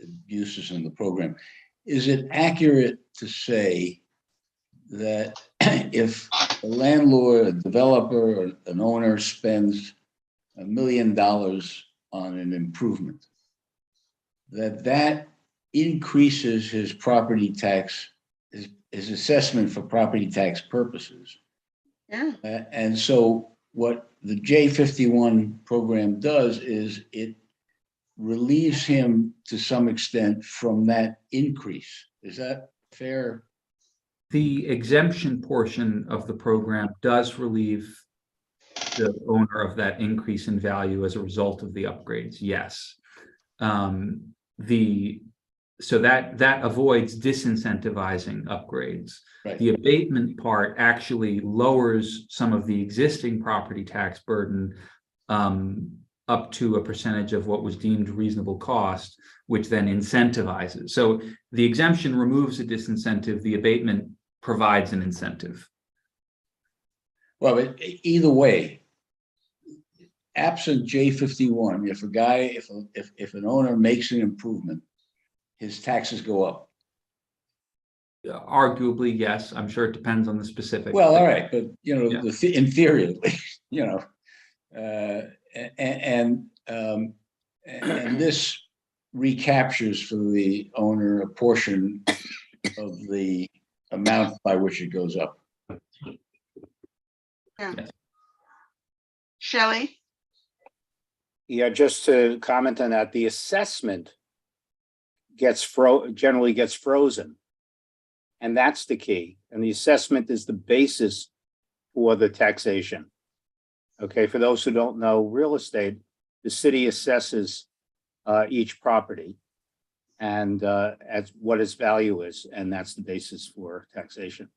abuses in the program. Is it accurate to say that if a landlord, a developer, or an owner spends $1 million on an improvement, that increases his property tax, his assessment for property tax purposes? Yeah. And so what the J51 program does is it relieves him to some extent from that increase. Is that fair? The exemption portion of the program does relieve the owner of that increase in value as a result of the upgrades, yes. So that avoids disincentivizing upgrades. Right. The abatement part actually lowers some of the existing property tax burden up to a percentage of what was deemed reasonable cost, which then incentivizes. So the exemption removes a disincentive, the abatement provides an incentive. Well, but either way, absent J51, if an owner makes an improvement, his taxes go up. Arguably, yes. I'm sure it depends on the specific. Well, all right, but you know, Yeah. in theory, at least, you know, and this recaptures for the owner a portion of the amount by which it goes up. Yeah. Shelley? Yeah, just to comment on that, the assessment generally gets frozen. And that's the key. And the assessment is the basis for the taxation. Okay, for those who don't know real estate, the city assesses each property and at what its value is, and that's the basis for taxation.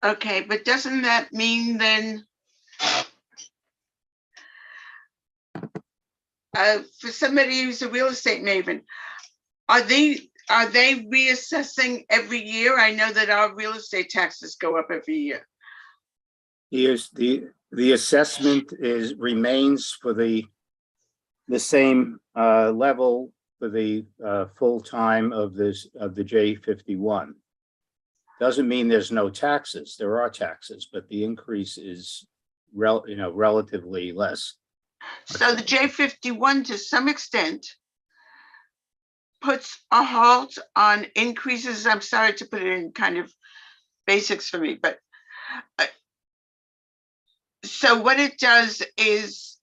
Okay, but doesn't that mean then for somebody who's a real estate maven, are they reassessing every year? I know that our real estate taxes go up every year. Yes, the assessment remains for the same level for the full time of the J51. Doesn't mean there's no taxes. There are taxes, but the increase is relatively less. So the J51 to some extent puts a halt on increases. I'm sorry to put it in kind of basics for me, but so what it does is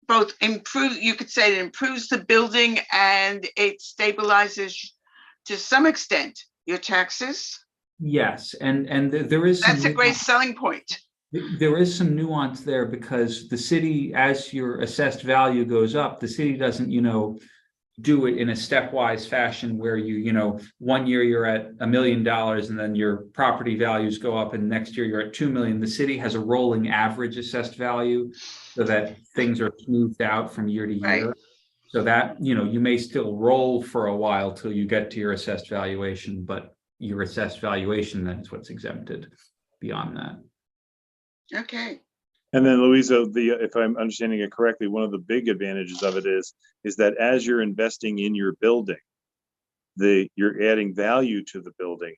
both improve, you could say it improves the building and it stabilizes to some extent your taxes. Yes, and there is That's a great selling point. There is some nuance there because the city, as your assessed value goes up, the city doesn't, do it in a stepwise fashion where you 1 year you're at $1 million and then your property values go up and next year you're at 2 million. The city has a rolling average assessed value so that things are smoothed out from year to year. Right. So that, you may still roll for a while till you get to your assessed valuation, but your assessed valuation, then is what's exempted beyond that. Okay, And then Louisa, if I'm understanding it correctly, one of the big advantages of it is that as you're investing in your building, you're adding value to the building,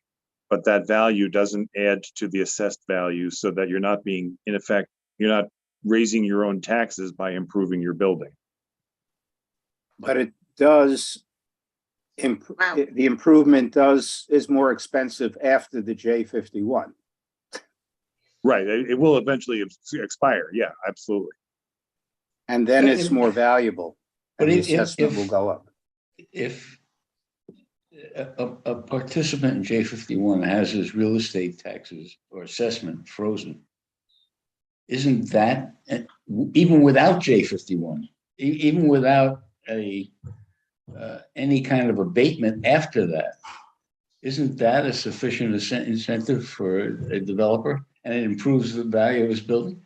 but that value doesn't add to the assessed value, so that you're not being, in effect, you're not raising your own taxes by improving your building. But it does, Wow. the improvement is more expensive after the J51. Right, it will eventually expire. Yeah, absolutely. And then But it's if- more valuable, but and the if- assessment if- will go up. If a participant in J51 has his real estate taxes or assessment frozen, isn't that, even without J51, even without any kind of abatement after that, isn't that a sufficient incentive for a developer, and it improves the value of his building?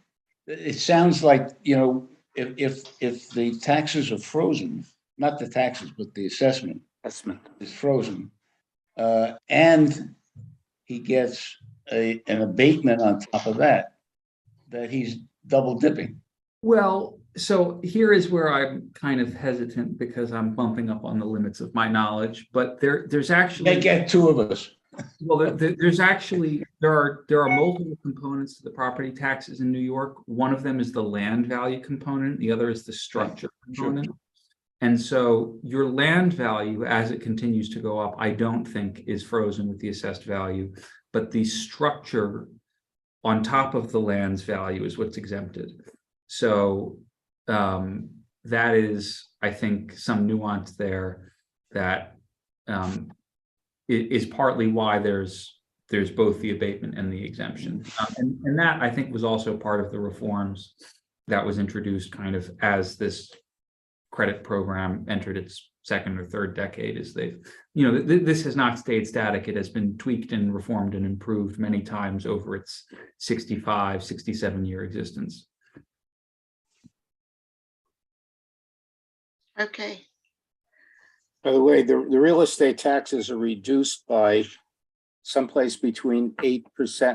It sounds like, if the taxes are frozen, not the taxes, but the assessment is frozen, and he gets an abatement on top of that he's double dipping. Well, so here is where I'm kind of hesitant, because I'm bumping up on the limits of my knowledge, but there's actually. They get two of us. Well, there's actually, there are multiple components to the property taxes in New York. One of them is the land value component, the other is the structure component. And so your land value, as it continues to go up, I don't think is frozen with the assessed value, but the structure on top of the land's value is what's exempted. So that is, I think, some nuance there that is partly why there's both the abatement and the exemption. And that, I think, was also part of the reforms that was introduced kind of as this credit program entered its second or third decade. Is this has not stayed static. It has been tweaked and reformed and improved many times over its 65, 67-year existence. okay. By the way, the real estate taxes are reduced by someplace between 8%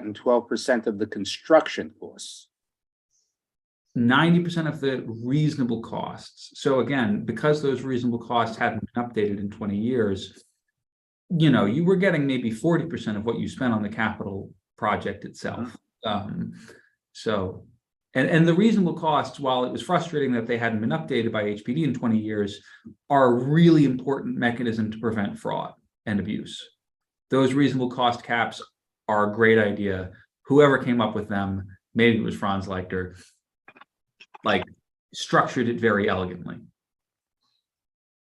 and 12% of the construction costs. 90% of the reasonable costs. So again, because those reasonable costs hadn't been updated in 20 years, you were getting maybe 40% of what you spent on the capital project itself. So, and the reasonable costs, while it was frustrating that they hadn't been updated by HPD in 20 years, are a really important mechanism to prevent fraud and abuse. Those reasonable cost caps are a great idea. Whoever came up with them, maybe it was Franz Leichter, structured it very elegantly.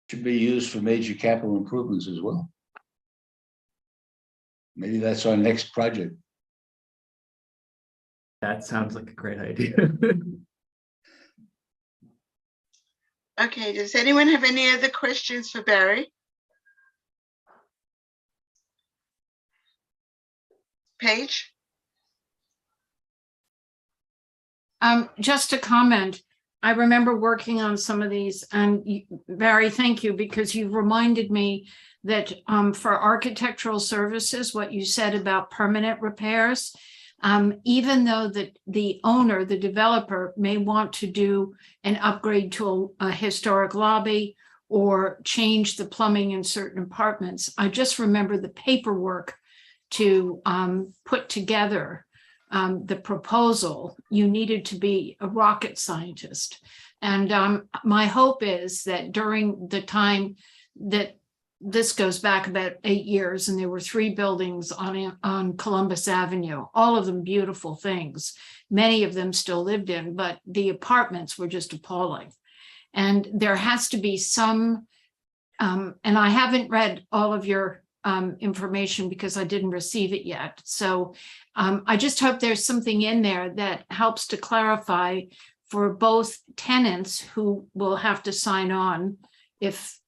Should be used for major capital improvements as well. Maybe that's our next project. That sounds like a great idea. Okay, does anyone have any other questions for Barry? Paige? Just a comment. I remember working on some of these, and Barry, thank you, because you reminded me that for architectural services, what you said about permanent repairs, even though the owner, the developer, may want to do an upgrade to a historic lobby or change the plumbing in certain apartments, I just remember the paperwork to put together the proposal. You needed to be a rocket scientist. And my hope is that during the time that this goes back about 8 years, and there were 3 buildings on Columbus Avenue, all of them beautiful things. Many of them still lived in, but the apartments were just appalling. And there has to be some, and I haven't read all of your information because I didn't receive it yet. So I just hope there's something in there that helps to clarify for both tenants who will have to sign on if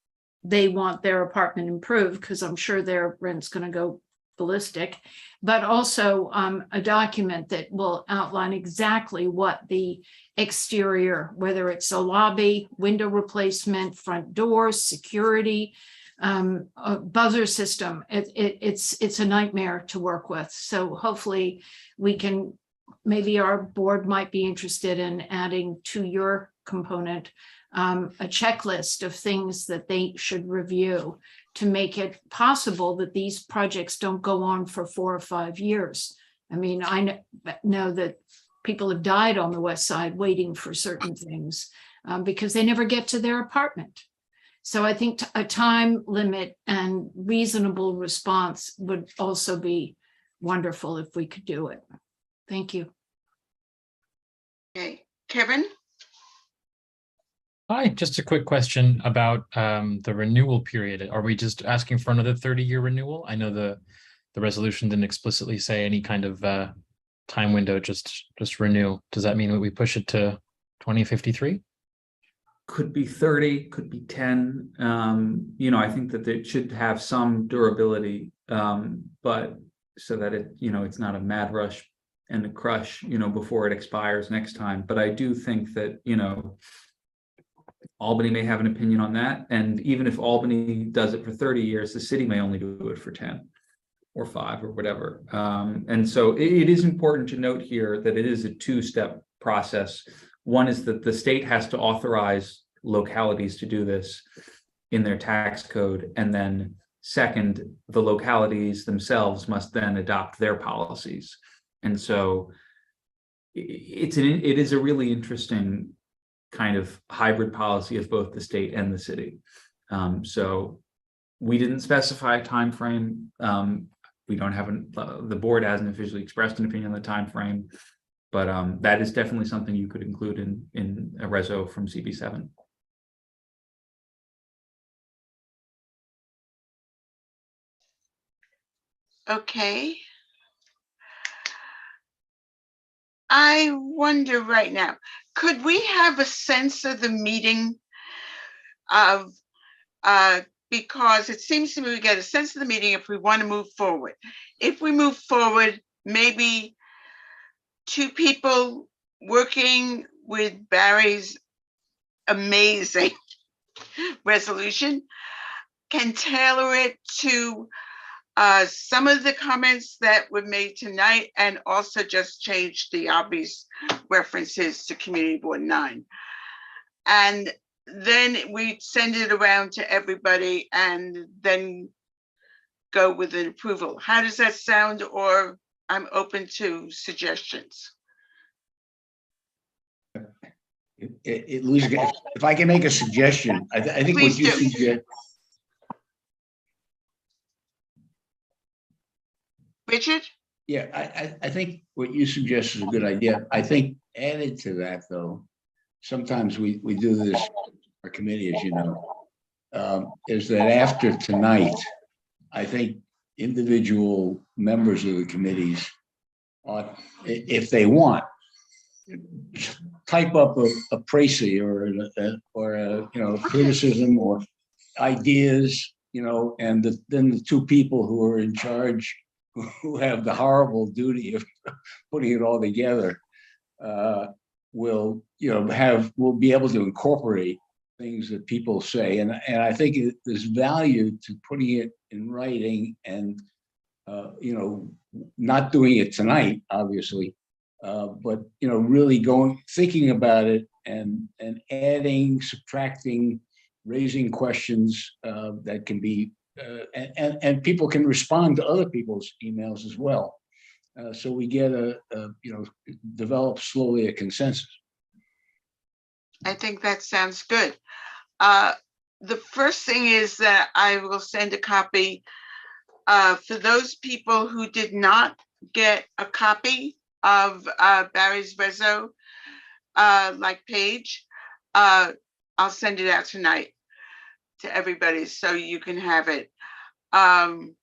they want their apartment improved, because I'm sure their rent's going to go ballistic, but also a document that will outline exactly what the exterior, whether it's a lobby, window replacement, front doors, security, buzzer system. It's a nightmare to work with. So hopefully we can, maybe our board might be interested in adding to your component a checklist of things that they should review to make it possible that these projects don't go on for 4 or 5 years. I mean, I know that people have died on the West Side waiting for certain things because they never get to their apartment. So I think a time limit and reasonable response would also be wonderful if we could do it. Thank you. Okay, Kevin? Hi, just a quick question about the renewal period. Are we just asking for another 30-year renewal? I know the resolution didn't explicitly say any kind of time window, just renew. Does that mean that we push it to 2053? Could be 30, could be 10. I think that it should have some durability, but so that it's not a mad rush and a crush, before it expires next time. But I do think that, Albany may have an opinion on that. And even if Albany does it for 30 years, the city may only do it for 10 or 5 or whatever. And so it is important to note here that it is a 2-step process. One is that the state has to authorize localities to do this in their tax code. And then second, the localities themselves must then adopt their policies. And so it is a really interesting kind of hybrid policy of both the state and the city. So we didn't specify a time frame. We don't have the board hasn't officially expressed an opinion on the time frame, but that is definitely something you could include in a reso from CB7. Okay. I wonder right now, could we have a sense of the meeting of, because it seems to me we get a sense of the meeting if we want to move forward. If we move forward, maybe 2 people working with Barry's amazing resolution can tailor it to some of the comments that were made tonight, and also just change the obvious references to Community Board 9. And then we send it around to everybody and then go with an approval. How does that sound? Or I'm open to suggestions. Lucy, if I can make a suggestion, I think what Please you do. suggest. Richard? Yeah, I think what you suggest is a good idea. I think added to that, though, sometimes we do this, our committee, as you know, is that after tonight, I think individual members of the committees ought, if they want, type up a précis or a criticism or ideas, and then the 2 people who are in charge, who have the horrible duty of putting it all together, will be able to incorporate things that people say, and I think there's value to putting it in writing and not doing it tonight, obviously, but really thinking about it and adding, subtracting, raising questions that can be. And people can respond to other people's emails as well. So we get develop slowly a consensus. I think that sounds good. The first thing is that I will send a copy for those people who did not get a copy of Barry's reso, like Paige. I'll send it out tonight to everybody so you can have it. And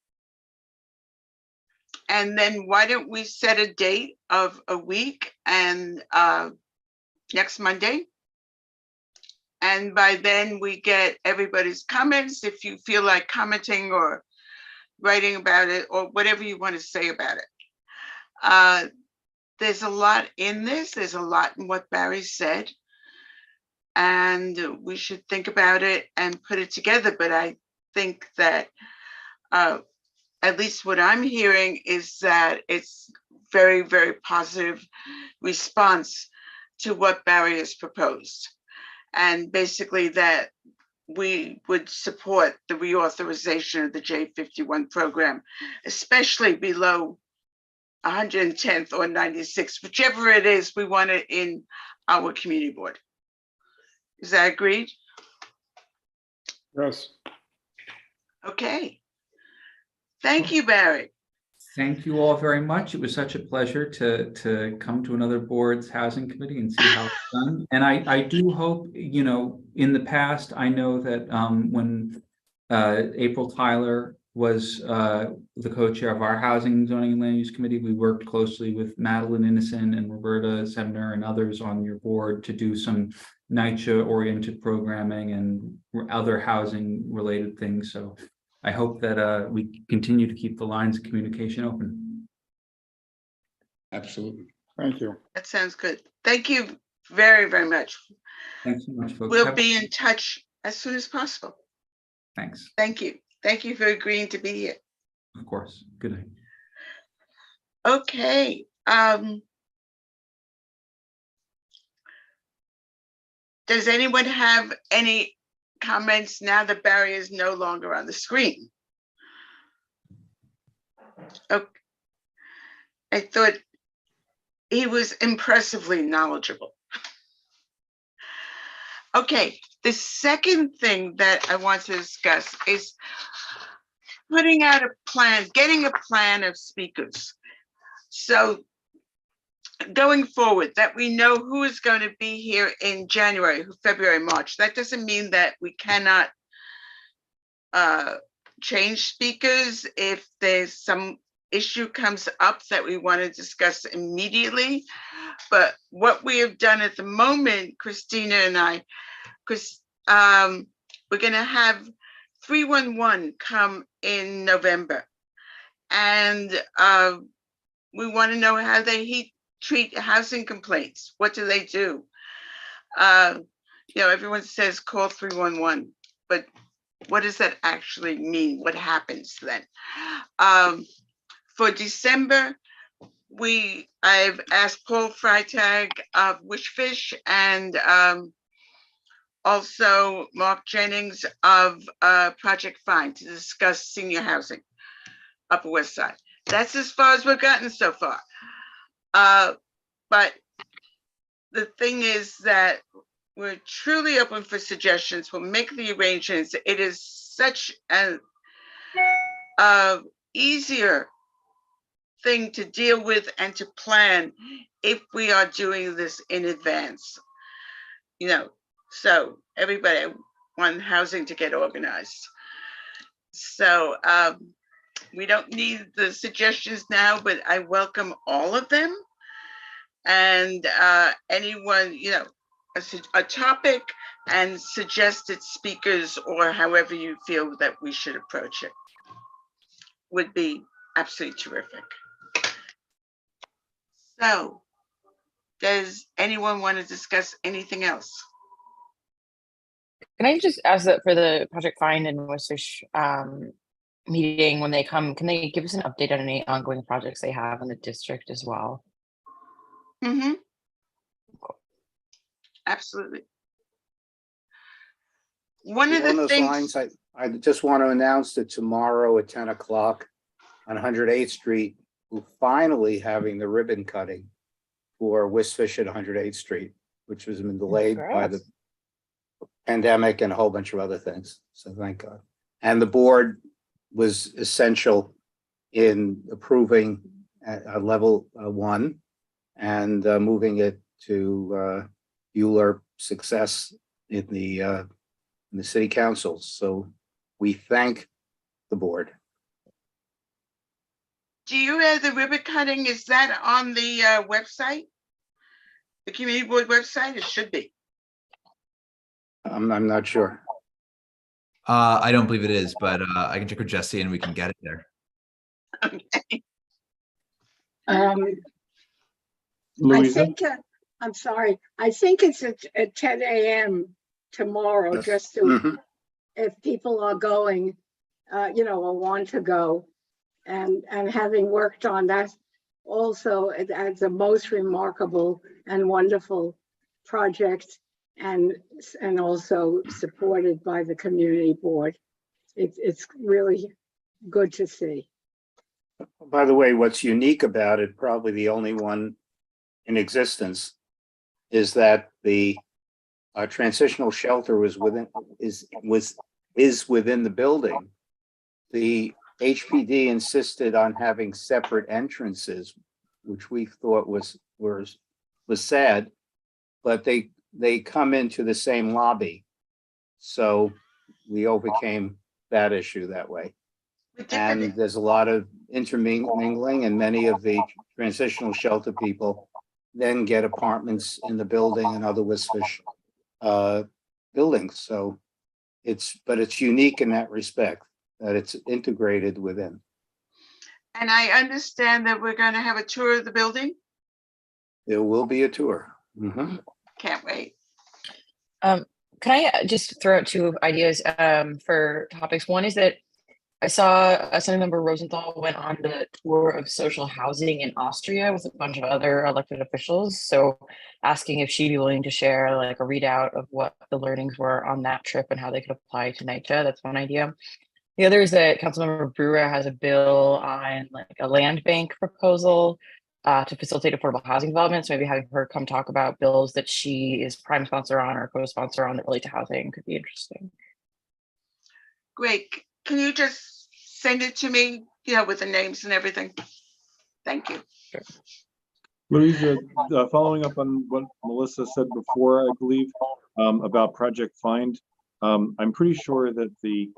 then why don't we set a date of a week and next Monday? And by then we get everybody's comments. If you feel like commenting or writing about it or whatever you want to say about it. There's a lot in this. There's a lot in what Barry said. And we should think about it and put it together. But I think that, at least what I'm hearing is that it's very, very positive response to what Barry has proposed. And basically that we would support the reauthorization of the J51 program, especially below 110th or 96th, whichever it is, we want it in our community board. Is that agreed? Yes. Okay. Thank you, Barry. Thank you all very much. It was such a pleasure to come to another board's housing committee and see how it's done. And I do hope, you know, in the past, I know that when April Tyler was the co-chair of our Housing, Zoning, and Land Use Committee, we worked closely with Madeline Innocent and Roberta Semner and others on your board to do some NYCHA-oriented programming and other housing-related things. So I hope that we continue to keep the lines of communication open. Absolutely. Thank you. That sounds good. Thank you very, very much. Thanks so much, folks. We'll be in touch as soon as possible. Thanks. Thank you. Thank you for agreeing to be here. Of course. Good night. Okay. Does anyone have any comments now that Barry is no longer on the screen? Okay. I thought he was impressively knowledgeable. Okay, the second thing that I want to discuss is putting out a plan, getting a plan of speakers. So going forward, that we know who is going to be here in January, February, March. That doesn't mean that we cannot change speakers if there's some issue comes up that we want to discuss immediately. But what we have done at the moment, Christina and I, because we're going to have 311 come in November, and we want to know how they treat housing complaints. What do they do? You know, everyone says call 311, but what does that actually mean? What happens then? For December, I've asked Paul Freitag of Wishfish and also Mark Jennings of Project Find to discuss senior housing, Upper West Side. That's as far as we've gotten so far. But the thing is that we're truly open for suggestions. We'll make the arrangements. It is such an easier thing to deal with and to plan if we are doing this in advance. You know, so everybody want housing to get organized. So we don't need the suggestions now, but I welcome all of them. And anyone, you know, a topic and suggested speakers or however you feel that we should approach it would be absolutely terrific. So, does anyone want to discuss anything else? Can I just ask that for the Project Find and Wishfish meeting when they come, can they give us an update on any ongoing projects they have in the district as well? Mm-hmm. Absolutely. One of the things I just want to announce that tomorrow at 10 o'clock on 108th Street, we're finally having the ribbon cutting for Wishfish at 108th Street, which has been delayed by the pandemic and a whole bunch of other things. So thank God. And the board was essential in approving a level 1 and moving it to Bueller success in the city council. So we thank the board. Do you have the ribbon cutting? Is that on the website? The community board website? It should be. I'm not sure. I don't believe it is, but I can check with Jesse and we can get it there. Okay. Louisa? I think, I'm sorry, I think it's at 10 a.m. tomorrow, Yes. just to, if people are going a want to go. And having worked on that also as a most remarkable and wonderful project, and also supported by the community board. It's really good to see. By the way, what's unique about it, probably the only one in existence, is that the transitional shelter is within the building. The HPD insisted on having separate entrances, which we thought was sad, but they come into the same lobby. So we overcame that issue that way. And there's a lot of intermingling, and many of the transitional shelter people then get apartments in the building and other WSFISH buildings. So it's unique in that respect, that it's integrated within. And I understand that we're going to have a tour of the building. There will be a tour. Mhm. Can't wait. Can I just throw out two ideas for topics? One is that I saw Assembly Member Rosenthal went on the tour of social housing in Austria with a bunch of other elected officials. So asking if she'd be willing to share like a readout of what the learnings were on that trip and how they could apply to NYCHA. That's one idea. The other is that Councilmember Brewer has a bill on like a land bank proposal to facilitate affordable housing development. So maybe having her come talk about bills that she is prime sponsor on or co-sponsor on that relate to housing could be interesting. Great. Can you just send it to me, with the names and everything? Thank you. Sure. Louisa, following up on what Melissa said before, I believe, about Project Find, I'm pretty sure that the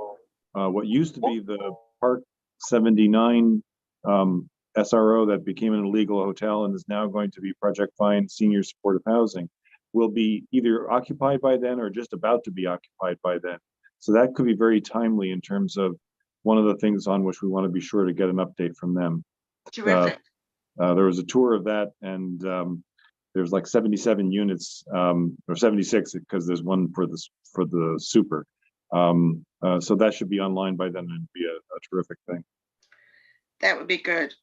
what used to be the Park 79 SRO that became an illegal hotel and is now going to be Project Find Senior Supportive Housing will be either occupied by then or just about to be occupied by then. So that could be very timely in terms of one of the things on which we want to be sure to get an update from them. Terrific. There was a tour of that, and there's like 77 units, or 76 because there's one for the super. So that should be online by then and be a terrific thing. That would be good.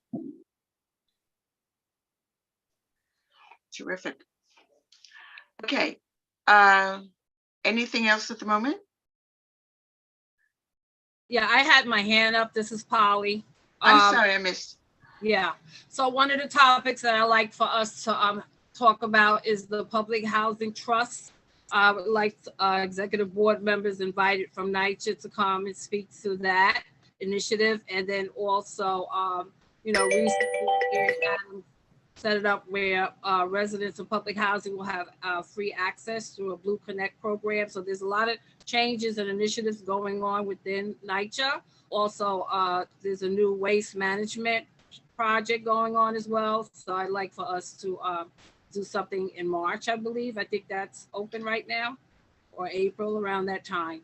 Terrific. Okay. Anything else at the moment? Yeah, I had my hand up. This is Polly. I'm sorry, I missed. Yeah. So one of the topics that I like for us to talk about is the Public Housing Trust. I would like executive board members invited from NYCHA to come and speak to that initiative. And then also, recently Adam set it up where residents of public housing will have free access through a Blue Connect program. So there's a lot of changes and initiatives going on within NYCHA. Also, there's a new waste management project going on as well. So I'd like for us to do something in March, I believe. I think that's open right now, or April, around that time.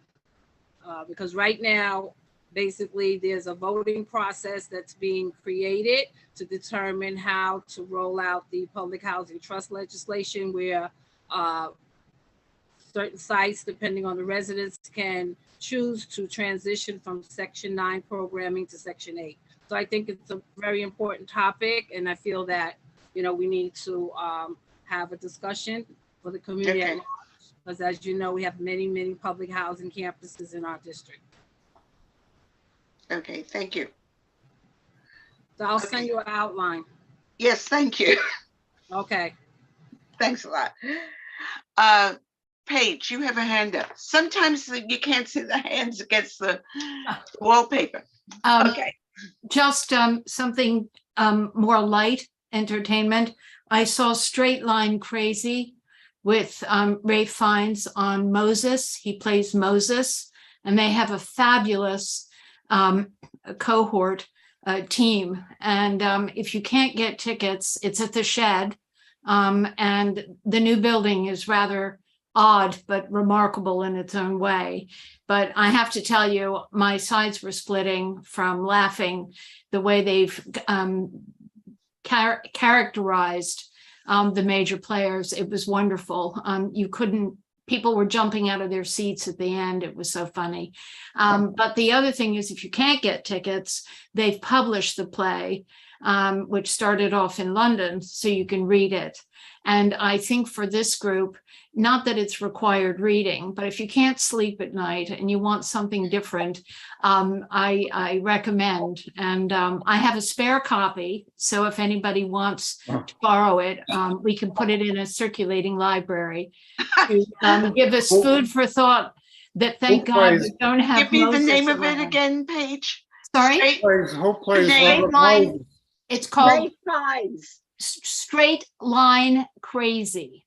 Because right now, basically, there's a voting process that's being created to determine how to roll out the public housing trust legislation, where certain sites, depending on the residents, can choose to transition from Section 9 programming to Section 8. So I think it's a very important topic, and I feel that, we need to have a discussion for the community. Okay. Because as you know, we have many, many public housing campuses in our district. Okay, thank you. So I'll send you an outline. Yes, thank you. Okay. Thanks a lot. Paige, you have a hand up. Sometimes you can't see the hands against the wallpaper. Okay. Just something more light entertainment. I saw Straight Line Crazy with Ray Fiennes on Moses. He plays Moses, and they have a fabulous cohort team. And if you can't get tickets, it's at the Shed. And the new building is rather odd, but remarkable in its own way. But I have to tell you, my sides were splitting from laughing the way they've characterized the major players. It was wonderful. You couldn't people were jumping out of their seats at the end. It was so funny. But the other thing is, if you can't get tickets, they've published the play, which started off in London, so you can read it. And I think for this group, not that it's required reading, but if you can't sleep at night and you want something different, I recommend. And I have a spare copy, so if anybody wants to borrow it, we can put it in a circulating library to give us food for thought. That thank God we don't have. Give me the Moses name of it around. again, Paige. Sorry, Who plays Name? Robert Line. Moses? it's called Great finds. Straight Line Crazy.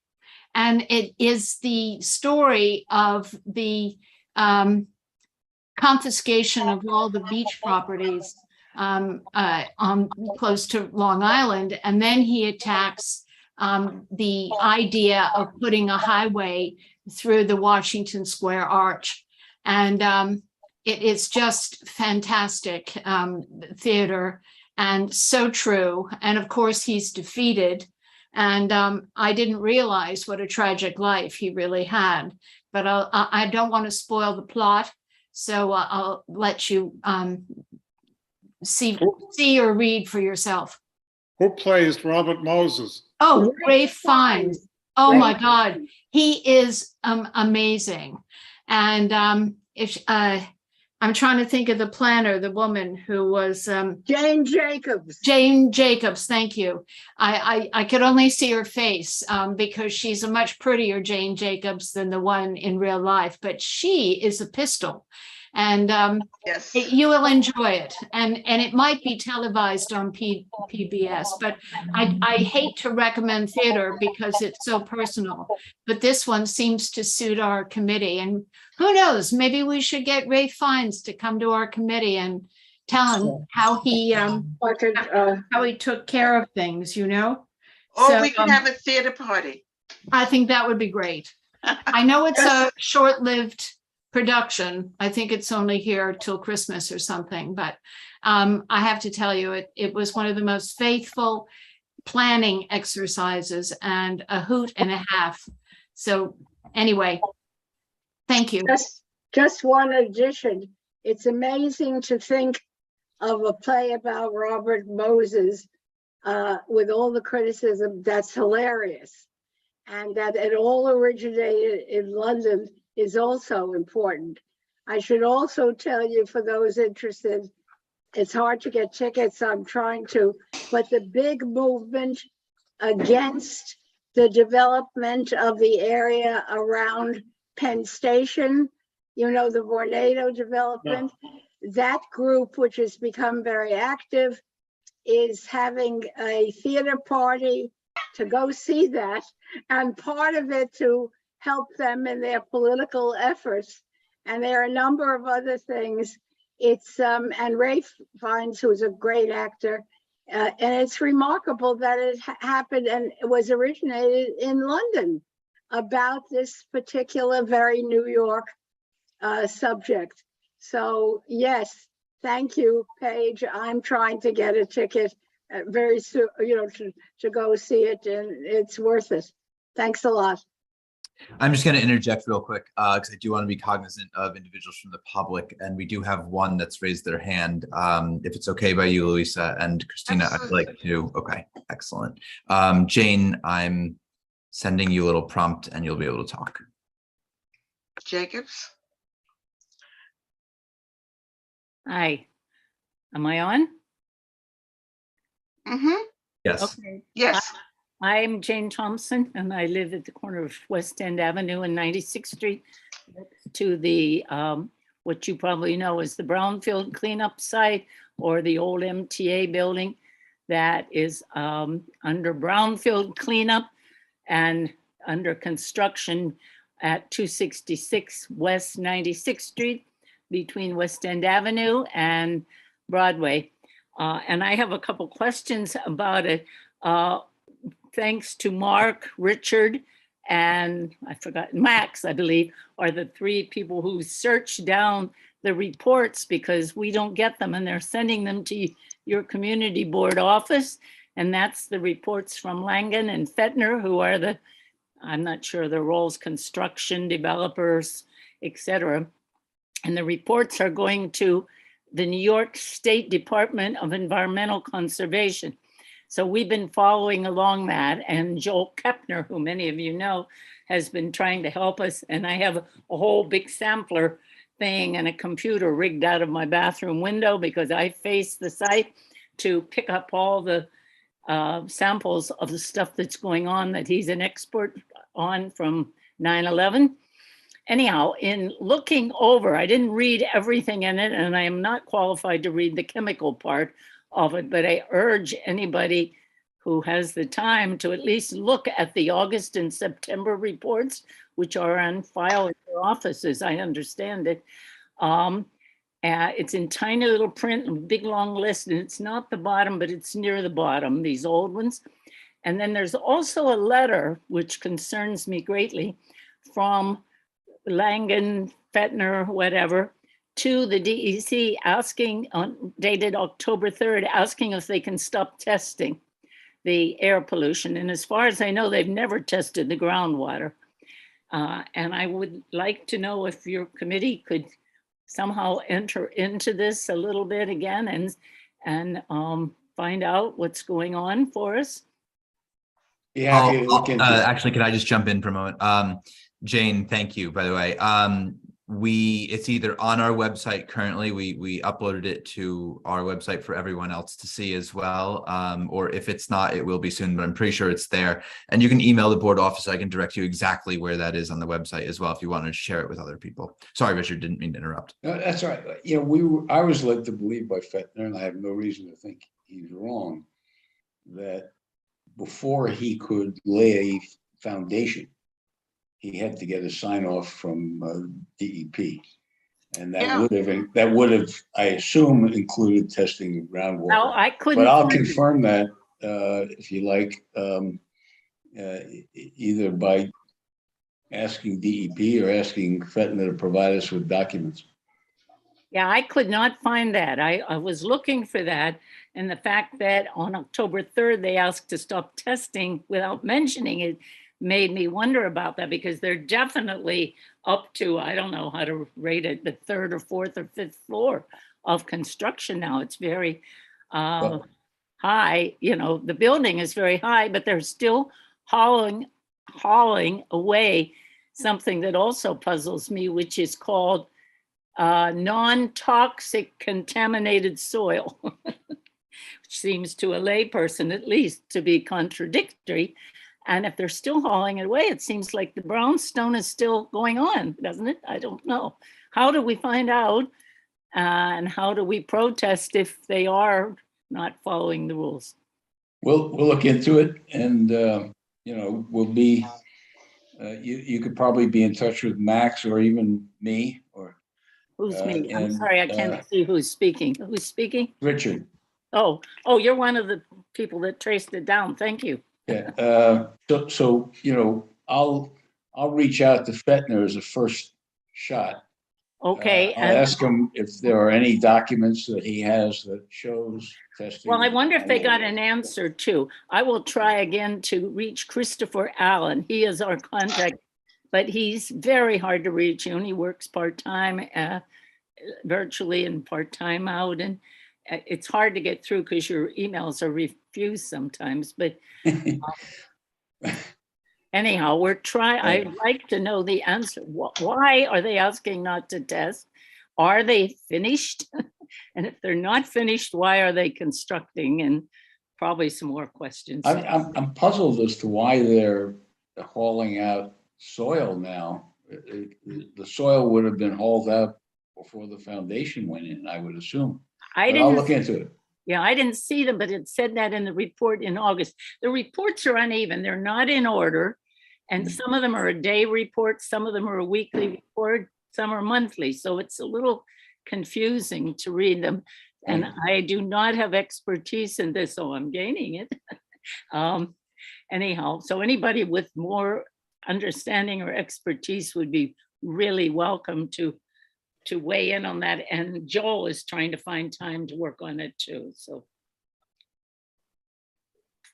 And it is the story of the confiscation of all the beach properties on close to Long Island. And then he attacks the idea of putting a highway through the Washington Square Arch. And it is just fantastic theater and so true. And of course, he's defeated. And I didn't realize what a tragic life he really had, but I don't want to spoil the plot. So I'll let you see or read for yourself. Who plays Robert Moses? Oh, Ray Fiennes. Oh Ray my God. He is amazing. And if I'm trying to think of the planner, the woman who was Jane Jacobs. Jane Jacobs, thank you. I could only see her face because she's a much prettier Jane Jacobs than the one in real life, but she is a pistol. And Yes. you will enjoy it. And it might be televised on PBS, but I hate to recommend theater because it's so personal. But this one seems to suit our committee. And who knows, maybe we should get Ray Fiennes to come to our committee and tell him how he took care of things, you know? Or So, we could have a theater party. I think that would be great. I know it's a short-lived production. I think it's only here till Christmas or something, but I have to tell you, it was one of the most faithful planning exercises and a hoot and a half. So anyway, thank you. Just one addition. It's amazing to think of a play about Robert Moses with all the criticism. That's hilarious. And that it all originated in London is also important. I should also tell you, for those interested, it's hard to get tickets. I'm trying to, but the big movement against the development of the area around Penn Station, you know, the Vornado development, that group, which has become very active, is having a theater party to go see that, and part of it to help them in their political efforts. And there are a number of other things. It's and Ray Fiennes, who's a great actor, and it's remarkable that it happened and it was originated in London about this particular very New York subject. So yes, thank you, Paige. I'm trying to get a ticket very soon, you know, to go see it, and it's worth it. Thanks a lot. I'm just going to interject real quick because I do want to be cognizant of individuals from the public, and we do have one that's raised their hand. If it's okay by you, Louisa and Christina, I'd like to. Okay, excellent. Jane, I'm sending you a little prompt, and you'll be able to talk. Jacobs? Hi, am I on? Mm-hmm. Yes. Okay. Yes. I'm Jane Thompson, and I live at the corner of West End Avenue and 96th Street, next to the what you probably know is the brownfield cleanup site, or the old MTA building that is under brownfield cleanup and under construction at 266 West 96th Street between West End Avenue and Broadway. And I have a couple questions about it. Thanks to Mark, Richard, and I forgot, Max, I believe, are the three people who search down the reports because we don't get them, and they're sending them to your community board office. And that's the reports from Langen and Fettner, who are the I'm not sure the roles, construction, developers, etc. And the reports are going to the New York State Department of Environmental Conservation. So we've been following along that, and Joel Kepner, who many of you know, has been trying to help us. And I have a whole big sampler thing and a computer rigged out of my bathroom window because I face the site to pick up all the samples of the stuff that's going on that he's an expert on from 9/11. Anyhow, in looking over, I didn't read everything in it, and I am not qualified to read the chemical part of it, but I urge anybody who has the time to at least look at the August and September reports, which are on file in your offices, I understand it. It's in tiny little print, a big long list, and it's not the bottom, but it's near the bottom, these old ones. And then there's also a letter, which concerns me greatly, from Langen, Fettner, whatever, to the DEC asking, dated October 3rd, asking if they can stop testing the air pollution. And as far as I know, they've never tested the groundwater. And I would like to know if your committee could somehow enter into this a little bit again and find out what's going on for us. Yeah, happy to look into it. Actually, can I just jump in for a moment? Jane, thank you, by the way. It's either on our website currently, we uploaded it to our website for everyone else to see as well. Or if it's not, it will be soon, but I'm pretty sure it's there. And you can email the board office. I can direct you exactly where that is on the website as well, if you wanted to share it with other people. Sorry, Richard, didn't mean to interrupt. No, that's all right. I was led to believe by Fettner, and I have no reason to think he's wrong, that before he could lay a foundation, he had to get a sign off from DEP. And that would have, I assume, included testing the groundwater. Well, I couldn't. But I'll confirm that if you like, either by asking DEP or asking Fettner to provide us with documents. Yeah, I could not find that. I was looking for that. And the fact that on October 3rd, they asked to stop testing without mentioning it made me wonder about that, because they're definitely up to, I don't know how to rate it, the third or fourth or fifth floor of construction now. It's very high, the building is very high, but they're still hauling away something that also puzzles me, which is called non-toxic contaminated soil, which seems to a layperson at least to be contradictory. And if they're still hauling it away, it seems like the brownstone is still going on, doesn't it? I don't know. How do we find out? And how do we protest if they are not following the rules? We'll look into it, and we'll be. You could probably be in touch with Max or even me. Or who's me? I'm sorry, I can't see who's speaking. Who's speaking? Richard. Oh, you're one of the people that traced it down. Thank you. Yeah. So I'll reach out to Fettner as a first shot. Okay. I'll ask him if there are any documents that he has that shows testing. Well, I wonder if they got an answer too. I will try again to reach Christopher Allen. He is our contact, but he's very hard to reach. He only works part-time, virtually, and part-time out. And it's hard to get through because your emails are refused sometimes, but anyhow, we're trying. I'd like to know the answer. Why are they asking not to test? Are they finished? And if they're not finished, why are they constructing? And probably some more questions. I'm puzzled as to why they're hauling out soil now. The soil would have been hauled out before the foundation went in, I would assume. I'll look into it. Yeah, I didn't see them, but it said that in the report in August. The reports are uneven. They're not in order. And some of them are a day report, some of them are a weekly report, some are monthly. So it's a little confusing to read them. And I do not have expertise in this, so I'm gaining it. Anyhow, so anybody with more understanding or expertise would be really welcome to weigh in on that. And Joel is trying to find time to work on it too. So,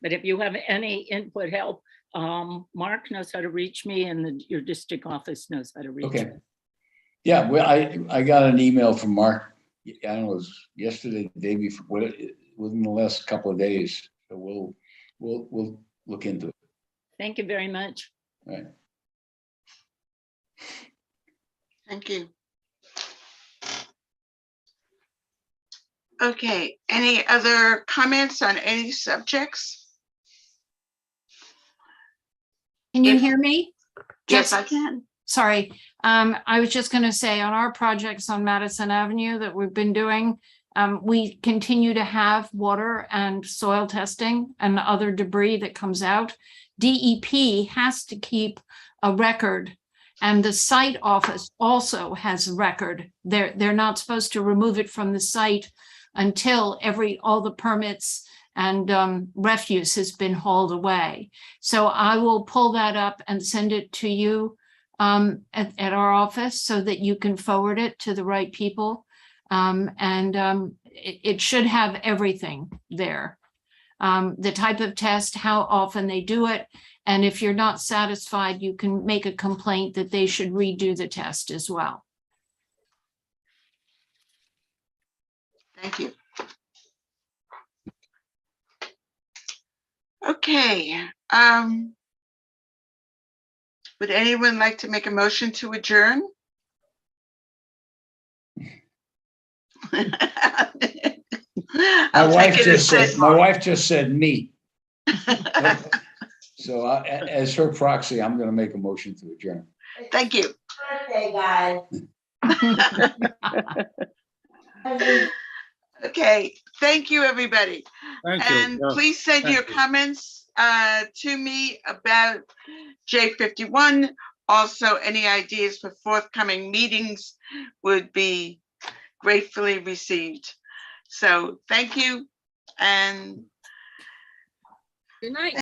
but if you have any input, help, Mark knows how to reach me, and your district office knows how to reach Okay. me. Yeah, well, I got an email from Mark, I don't know, it was yesterday, the day before, within the last couple of days. So we'll look into it. Thank you very much. All right. Thank you. Okay, any other comments on any subjects? Can you If- hear me? Yes, Just- I can. Sorry, I was just gonna say on our projects on Madison Avenue that we've been doing, we continue to have water and soil testing and other debris that comes out. DEP has to keep a record, and the site office also has a record. They're not supposed to remove it from the site until all the permits and refuse has been hauled away. So I will pull that up and send it to you at our office so that you can forward it to the right people. It should have everything there. The type of test, how often they do it, and if you're not satisfied, you can make a complaint that they should redo the test as well. Thank you. Okay, would anyone like to make a motion to adjourn? My wife just said me. So as her proxy, I'm going to make a motion to adjourn. Thank you. Birthday, guys. Okay, thank you, everybody. Thank you. And Yeah. please send thank your you. comments to me about J51. Also, any ideas for forthcoming meetings would be gratefully received. So thank you, and Good night.